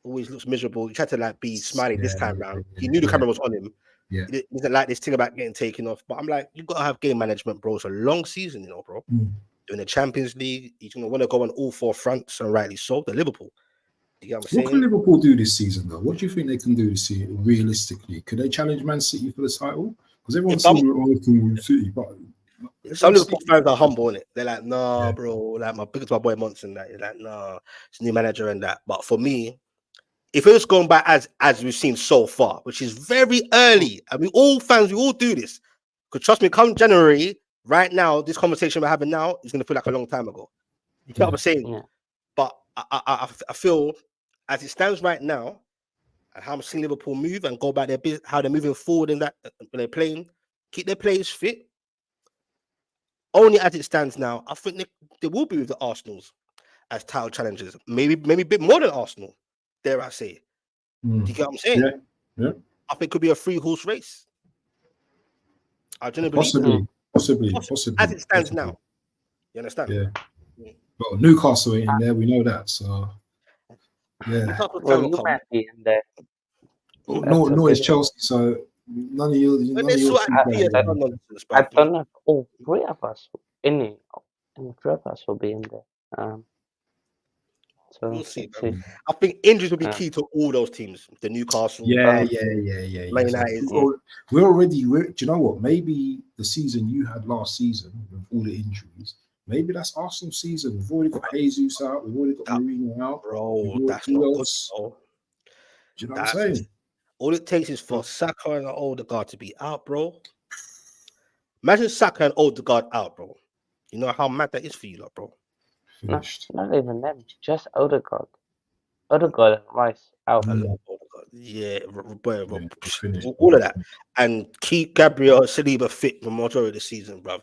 [SPEAKER 2] always looks miserable. He tried to like be smiling this time round. He knew the camera was on him. He didn't like this thing about getting taken off. But I'm like, you got to have game management, bro. It's a long season, you know, bro. Doing the Champions League, he's going to want to go on all 4 fronts, and rightly so. The Liverpool. You get what I'm saying?
[SPEAKER 1] What can Liverpool do this season, though? What do you think they can do this season, realistically? Could they challenge Man City for the title? Because everyone's saying City, but
[SPEAKER 2] some Liverpool fans are humble in it. They're like, nah, bro. Like my biggest, my boy Monson, that you're like, nah, it's a new manager and that. But for me, if it was going back as we've seen so far, which is very early, and we all do this. Because trust me, come January, right now, this conversation we're having now is going to feel like a long time ago. You get what I'm saying? Yeah. But I feel, as it stands right now, and how I'm seeing Liverpool move and go about their business, how they're moving forward in that when they're playing, keep their players fit. Only as it stands now, I think they will be with the Arsenals as title challengers. Maybe a bit more than Arsenal, dare I say. Do you get what I'm saying?
[SPEAKER 1] Yeah.
[SPEAKER 2] I think it could be a 3-horse race. I genuinely
[SPEAKER 1] possibly.
[SPEAKER 2] As it stands now. You understand?
[SPEAKER 1] Yeah. Well, Newcastle ain't in there, we know that. So yeah.
[SPEAKER 3] Well, you might be in there.
[SPEAKER 1] No, it's Chelsea. So none of you.
[SPEAKER 3] I don't know if all 3 of us, any 3 of us will be in there. So
[SPEAKER 2] we'll see. I think injuries will be key to all those teams. The Newcastle.
[SPEAKER 1] Yeah.
[SPEAKER 2] Man United.
[SPEAKER 1] We're already. Do you know what? Maybe the season you had last season with all the injuries. Maybe that's Arsenal season. We've already got Jesus out. We've already got Mourinho out.
[SPEAKER 2] Bro, that's not good.
[SPEAKER 1] Do you know what I'm saying?
[SPEAKER 2] All it takes is for Saka and Odegaard to be out, bro. Imagine Saka and Odegaard out, bro. You know how mad that is for you, lot, bro.
[SPEAKER 3] Not even them. Just Odegaard. Odegaard and Rice out.
[SPEAKER 2] Yeah, all of that. And keep Gabriel Saliba fit for majority of the season, bruv.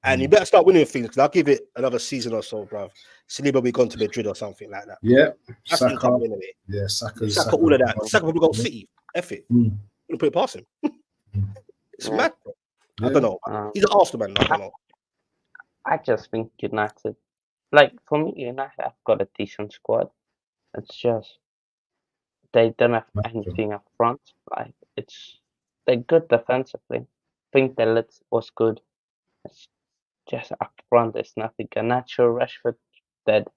[SPEAKER 2] And you better start winning things, because I'll give it another season or so, bruv. Saliba will be gone to Madrid or something like that.
[SPEAKER 1] Yeah.
[SPEAKER 2] That's
[SPEAKER 1] Saka.
[SPEAKER 2] anyway.
[SPEAKER 1] Yeah, Saka,
[SPEAKER 2] all of that. Saka will go City. F it. Gonna put it past him. It's mad, bro. I don't know. He's an Arsenal man. I don't know.
[SPEAKER 3] I just think United, like for me, United have got a decent squad. It's just they don't have anything up front. Like they're good defensively. I think the lid was good. It's just up front. There's nothing. Garnacho, Rashford, dead.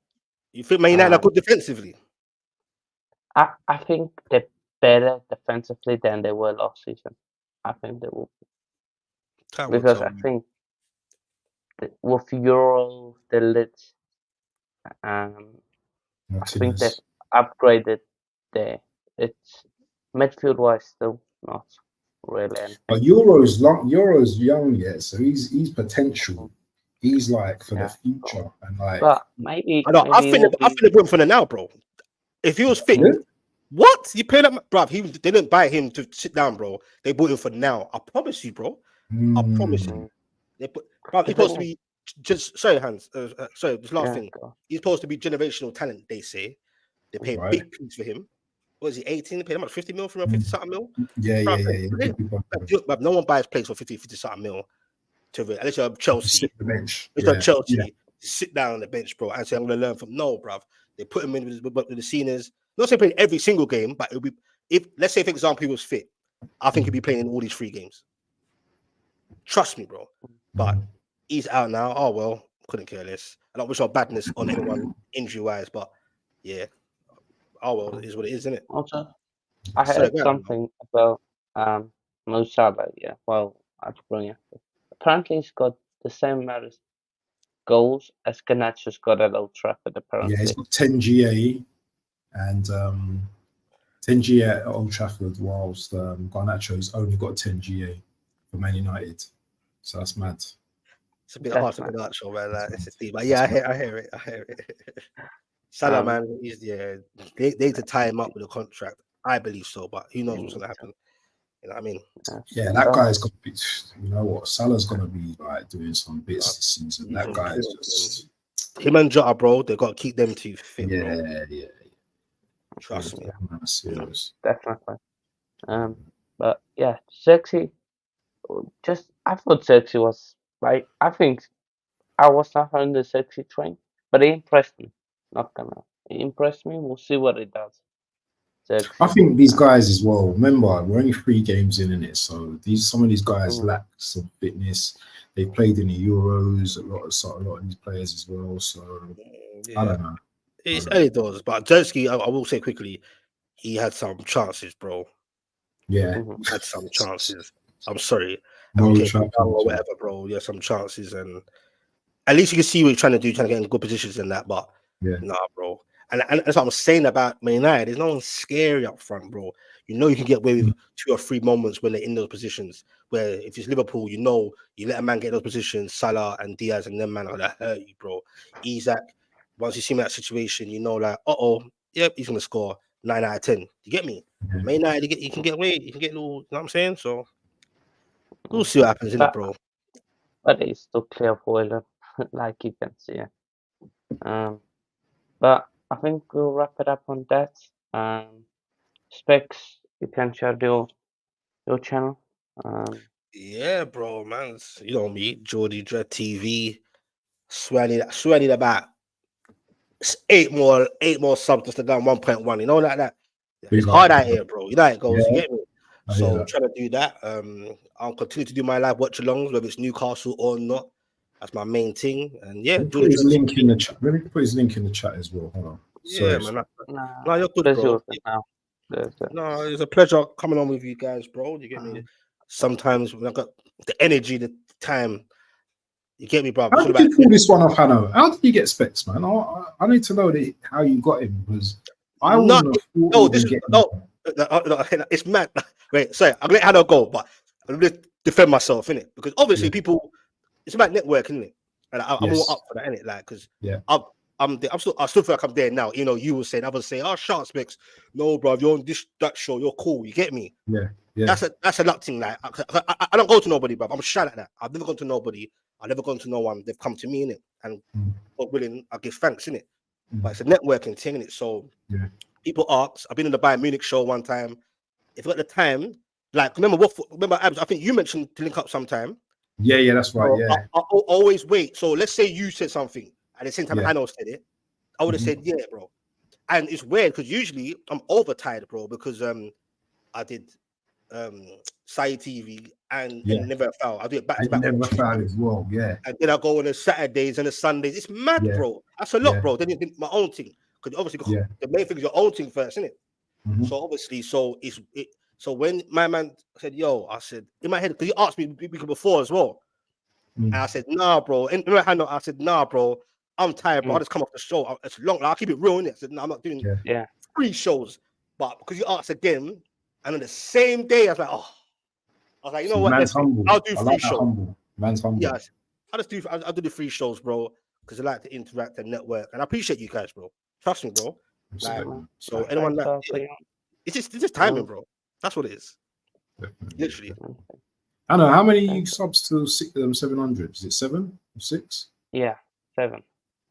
[SPEAKER 2] You think Man United are good defensively?
[SPEAKER 3] I think they're better defensively than they were last season. I think they will be. Because I think with Euro, the lids, I think they've upgraded there. It's midfield wise still not really anything.
[SPEAKER 1] But Euro's young yet, so he's potential. He's like for the
[SPEAKER 3] Yeah.
[SPEAKER 1] future, and like
[SPEAKER 3] But maybe
[SPEAKER 2] I know. I
[SPEAKER 3] maybe it
[SPEAKER 2] think
[SPEAKER 3] will
[SPEAKER 2] I
[SPEAKER 3] be.
[SPEAKER 2] think they brought him for the now, bro. If he was fit,
[SPEAKER 1] Yeah.
[SPEAKER 2] what you paying up, bro? They didn't buy him to sit down, bro. They bought him for now. I promise you, bro. I promise you. They put, bro, he's supposed to be just sorry, Hans. Sorry, this last thing.
[SPEAKER 3] Go.
[SPEAKER 2] He's supposed to be generational talent. They say they pay
[SPEAKER 1] Right.
[SPEAKER 2] big fees for him. What is he? 18? They paid him like 50 mil for him, 50 something mil.
[SPEAKER 1] Yeah.
[SPEAKER 2] But no one buys players for 50 something mil. Unless you're Chelsea.
[SPEAKER 1] Sit the bench.
[SPEAKER 2] Unless you're Chelsea, sit down on the bench, bro, and say I'm gonna learn from. No, bruv. They put him in with the seniors. Not say playing every single game, but it'll be if let's say for example he was fit. I think he'd be playing in all these 3 games. Trust me, bro. But he's out now. Oh well, couldn't care less. I don't wish our badness on anyone injury wise, but yeah. Oh well, it is what it is, isn't it?
[SPEAKER 3] Also, I
[SPEAKER 2] So,
[SPEAKER 3] heard
[SPEAKER 2] yeah,
[SPEAKER 3] something about Mo Salah. Yeah, well, that's brilliant. Apparently, he's got the same amount of goals as Garnacho's got at Old Trafford. Apparently,
[SPEAKER 1] Yeah, he's got 10 GA and 10 GA at Old Trafford, whilst Garnacho's only got 10 GA for Man United. So that's mad.
[SPEAKER 2] It's a bit
[SPEAKER 3] That's
[SPEAKER 2] hard to
[SPEAKER 3] mad.
[SPEAKER 2] be that show, man. Like, it's a deep, but yeah, I hear it. Salah, man, he's they need to tie him up with a contract. I believe so, but who knows what's gonna happen? You know what I mean?
[SPEAKER 1] Yeah, that guy's got to be. You know what? Salah's gonna be like doing some bits this season. That guy is just
[SPEAKER 2] him and Jota, bro. They got to keep them two fit.
[SPEAKER 1] Yeah.
[SPEAKER 2] Trust me.
[SPEAKER 1] Serious.
[SPEAKER 3] Definitely. But yeah, Sexy. I thought Sexy was like. I think I was not on the Sexy train, but he impressed me. Not gonna. He impressed me. We'll see what he does. Sexy.
[SPEAKER 1] I think these guys as well. Remember, we're only 3 games in it, so some of these guys lack some fitness. They played in the Euros. A lot of these players as well. So I don't know.
[SPEAKER 2] It's early doors, but Jersky, I will say quickly, he had some chances, bro.
[SPEAKER 1] Yeah,
[SPEAKER 2] had some chances. I'm sorry,
[SPEAKER 1] or
[SPEAKER 2] whatever, bro. Yeah, some chances, and at least you can see what you're trying to do, trying to get in good positions and that. But nah, bro. And that's what I'm saying about Man United. There's no one scary up front, bro. You know you can get away with 2 or 3 moments when they're in those positions. Where if it's Liverpool, you know you let a man get in those positions, Salah and Diaz, and them man are gonna hurt you, bro. Isaac, once you see him in that situation, you know like, yep, he's gonna score 9 out of 10. You get me? Man United, you can get away, you can get little. You know what I'm saying? So we'll see what happens in it, bro.
[SPEAKER 3] But it's still clear for him, like you can see. But I think we'll wrap it up on that. Specs, you can share your channel.
[SPEAKER 2] Yeah, bro, man. You know me, Geordie Dread TV. Swear I need about 8 more subs just to go 1.1. You know, like that. It's hard out here, bro. You know how it goes. You get me? So trying to do that. I'll continue to do my live watch alongs, whether it's Newcastle or not. That's my main thing. And yeah,
[SPEAKER 1] put his link in the chat. Let me put his link in the chat as well. Hold on.
[SPEAKER 2] Yeah, man. No, you're good, bro. No, it's a pleasure coming on with you guys, bro. You get me? Sometimes when I got the energy, the time, you get me, bro.
[SPEAKER 1] How did you pull this one off, Hanno? How did you get Specs, man? I need to know how you got him, because I wouldn't have thought
[SPEAKER 2] it's mad. Wait, sorry, I'm gonna let Hanno go, but I'm gonna defend myself, innit? Because obviously people, it's about networking, innit? And I'm all up for that, innit? Like, because I still feel like I'm there now. You know, you were saying, others say, "Oh, shout Specs." No, bro, you're on that show. You're cool. You get me?
[SPEAKER 1] Yeah.
[SPEAKER 2] That's a luck thing. Like, I don't go to nobody, bro. I'm shy like that. I've never gone to nobody. I've never gone to no one. They've come to me, innit? And God willing, I give thanks, innit? But it's a networking thing, innit? So people ask. I've been in the Bayern Munich show one time. If you got the time, like remember Abs, I think you mentioned to link up sometime.
[SPEAKER 1] Yeah, that's right.
[SPEAKER 2] So I always wait. So let's say you said something at the same time Hanno said it. I would have said, yeah, bro. And it's weird because usually I'm overtired, bro, because I did Sci TV and Never Foul. I do it back to back.
[SPEAKER 1] Never Foul as well, yeah.
[SPEAKER 2] And then I go on the Saturdays and the Sundays. It's mad, bro. That's a lot, bro. Then you think my own thing. Because obviously the main thing is your own thing first, isn't it? So obviously, so when my man said, yo, I said in my head, because he asked me before as well. And I said, nah, bro. And I said, nah, bro. I'm tired, bro. I just come off the show. It's long. Like, I'll keep it real, innit? I said, no, I'm not doing 3 shows. But because you asked again, and on the same day, I was like, you know what?
[SPEAKER 1] Man's humble.
[SPEAKER 2] I'll do 3
[SPEAKER 1] like
[SPEAKER 2] shows.
[SPEAKER 1] Man's humble.
[SPEAKER 2] Yes. I do the free shows, bro, because I like to interact and network, and I appreciate you guys, bro. Trust me, bro. Like,
[SPEAKER 1] Absolutely.
[SPEAKER 2] so anyone
[SPEAKER 3] Thanks
[SPEAKER 2] that
[SPEAKER 3] for your
[SPEAKER 2] it's just timing, bro. That's what it is. Literally.
[SPEAKER 1] I know how many subs to 700? Is it 7 or 6?
[SPEAKER 3] Yeah, 7.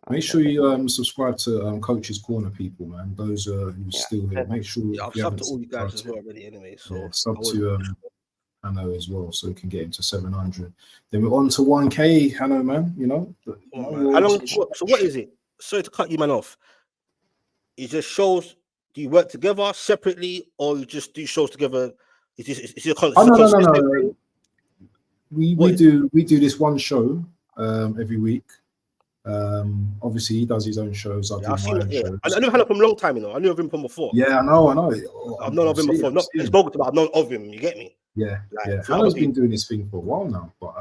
[SPEAKER 1] Make sure you subscribe to Coach's Corner, people, man. Those who still here.
[SPEAKER 3] 7.
[SPEAKER 1] Make sure
[SPEAKER 2] Yeah, I've
[SPEAKER 1] if you
[SPEAKER 2] subbed
[SPEAKER 1] haven't
[SPEAKER 2] to all you guys as
[SPEAKER 1] subscribed
[SPEAKER 2] well already, anyway. So
[SPEAKER 1] yeah, sub
[SPEAKER 2] I would-
[SPEAKER 1] to Hanno as well, so we can get into 700. Then we're on to 1K, Hanno, man. You know,
[SPEAKER 2] Come on, man. How long? So what is it? Sorry to cut you, man, off. It just shows. Do you work together separately, or you just do shows together? Is it a
[SPEAKER 1] Oh, no.
[SPEAKER 2] consistent thing?
[SPEAKER 1] We
[SPEAKER 2] What is-
[SPEAKER 1] do this one show every week. Obviously he does his own shows. I
[SPEAKER 2] Yeah,
[SPEAKER 1] do
[SPEAKER 2] I've
[SPEAKER 1] my
[SPEAKER 2] seen
[SPEAKER 1] own
[SPEAKER 2] it. Yeah.
[SPEAKER 1] shows.
[SPEAKER 2] I knew Hannah from a long time, you know. I knew of him from before.
[SPEAKER 1] Yeah, I know.
[SPEAKER 2] I've known of him before. Not spoken to, but I've known of him. You get me?
[SPEAKER 1] Yeah,
[SPEAKER 2] Like,
[SPEAKER 1] yeah.
[SPEAKER 2] for
[SPEAKER 1] Hannah's
[SPEAKER 2] other
[SPEAKER 1] been
[SPEAKER 2] people.
[SPEAKER 1] doing this thing for a while now, but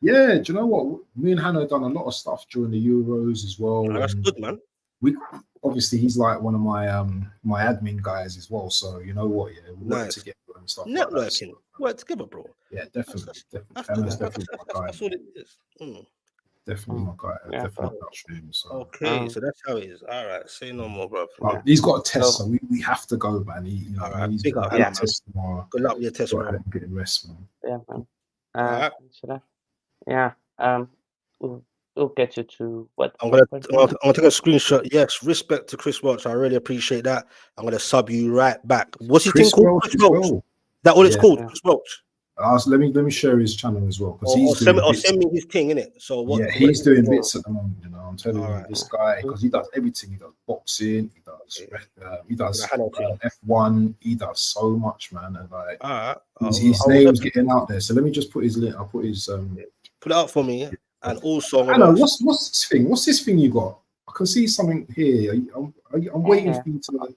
[SPEAKER 2] Yeah.
[SPEAKER 1] do you know what? Me and Hannah have done a lot of stuff during the Euros as well.
[SPEAKER 2] Oh, that's
[SPEAKER 1] and
[SPEAKER 2] good, man.
[SPEAKER 1] we obviously he's like one of my my admin guys as well. So you know what? Yeah, we work
[SPEAKER 2] Nice.
[SPEAKER 1] together and stuff like that.
[SPEAKER 2] Networking.
[SPEAKER 1] So,
[SPEAKER 2] Work together, bro.
[SPEAKER 1] yeah, definitely.
[SPEAKER 2] That's
[SPEAKER 1] Hannah's
[SPEAKER 2] good.
[SPEAKER 1] definitely my guy.
[SPEAKER 2] That's what it is. Mm.
[SPEAKER 1] Definitely my guy.
[SPEAKER 3] Yeah,
[SPEAKER 1] Definitely vouch for him. So.
[SPEAKER 2] Okay, so that's how it is. All right, say no more, bro.
[SPEAKER 1] But he's got a test, so we have to go, man.
[SPEAKER 2] All right,
[SPEAKER 1] he's
[SPEAKER 2] big up,
[SPEAKER 1] got
[SPEAKER 2] yeah,
[SPEAKER 1] a test tomorrow.
[SPEAKER 2] Good luck with your test,
[SPEAKER 1] Got
[SPEAKER 2] bro.
[SPEAKER 1] to get rest, man.
[SPEAKER 3] Yeah, man.
[SPEAKER 2] Alright.
[SPEAKER 3] Yeah. We'll get you to what?
[SPEAKER 2] I'm gonna take a screenshot. Yes, respect to Chris Welch. I really appreciate that. I'm gonna sub you right back. What's his thing called? Chris Welch.
[SPEAKER 1] Well.
[SPEAKER 2] That what it's
[SPEAKER 3] Yeah.
[SPEAKER 2] called?
[SPEAKER 3] Yeah.
[SPEAKER 2] Chris Welch.
[SPEAKER 1] Let me share his channel as well because he's
[SPEAKER 2] Send
[SPEAKER 1] doing
[SPEAKER 2] me his thing in it. So what?
[SPEAKER 1] Yeah, he's doing bits at the moment. You know, I'm telling you,
[SPEAKER 2] Alright.
[SPEAKER 1] this guy because he does everything. He does boxing. He does
[SPEAKER 2] Hannah thing.
[SPEAKER 1] F1. He does so much, man. And like
[SPEAKER 2] Alright.
[SPEAKER 1] his name's getting out there. So let me just put his link. I'll put his
[SPEAKER 2] Put it up for me. And also,
[SPEAKER 1] I know what's this thing? What's this thing you got? I can see something here. I'm waiting for you to.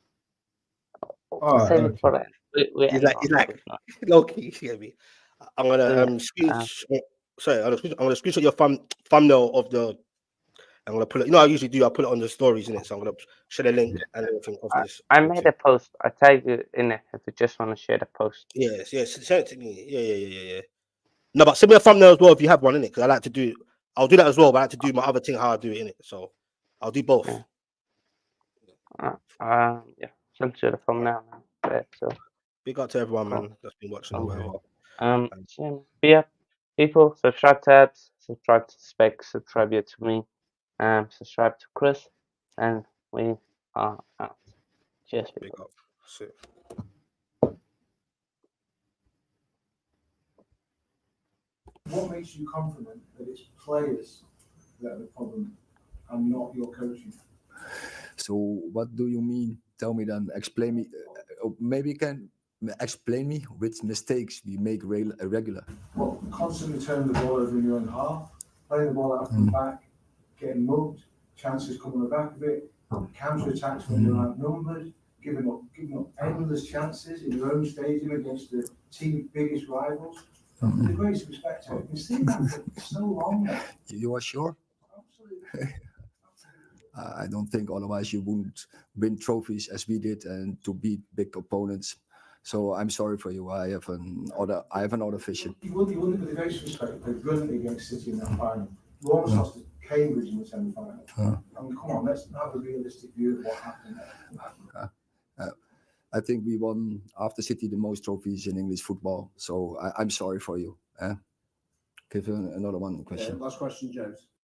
[SPEAKER 3] Save it for that.
[SPEAKER 2] He's like low key. You get me? I'm gonna Sorry, I'm gonna screenshot your thumbnail of the. I'm gonna put it. You know, I usually do. I put it on the stories in it. So I'm gonna share the link and everything of this.
[SPEAKER 3] I made a post. I tagged you in it if you just want to share the post.
[SPEAKER 2] Yes. Send it to me. Yeah. No, but send me a thumbnail as well if you have one in it, because I like to do. I'll do that as well, but I like to do my other thing how I do it in it. So I'll do both.
[SPEAKER 3] Yeah. Send you the thumbnail. So
[SPEAKER 2] Big up to everyone, man, that's been watching.
[SPEAKER 3] Yeah, people, subscribe to Abs, subscribe to Spec, subscribe to me, subscribe to Chris, and we are out. Cheers, people.
[SPEAKER 2] Big up. Sick.
[SPEAKER 6] What makes you confident that it's players that are the problem and not your coaching?
[SPEAKER 5] So what do you mean? Tell me then. Explain me. Maybe you can explain me which mistakes we make regular.
[SPEAKER 6] Well, constantly turning the ball over in your own half, playing the ball out from the back, getting mugged, chances coming on the back of it, counter attacks when you're outnumbered, giving up endless chances in your own stadium against the team's biggest rivals. With the greatest respect, I can see that for so long now.
[SPEAKER 5] You are sure?
[SPEAKER 6] Absolutely.
[SPEAKER 5] I don't think otherwise you wouldn't win trophies as we did and to beat big opponents. So I'm sorry for you. I have another vision.
[SPEAKER 6] You wouldn't, with the greatest respect, play brilliantly against City in that final. You almost lost to Cambridge in the semi-final. I mean, come on, let's have a realistic view of what happened there.
[SPEAKER 5] I think we won after City the most trophies in English football. So I'm sorry for you. Give another one question.
[SPEAKER 7] Last question, James.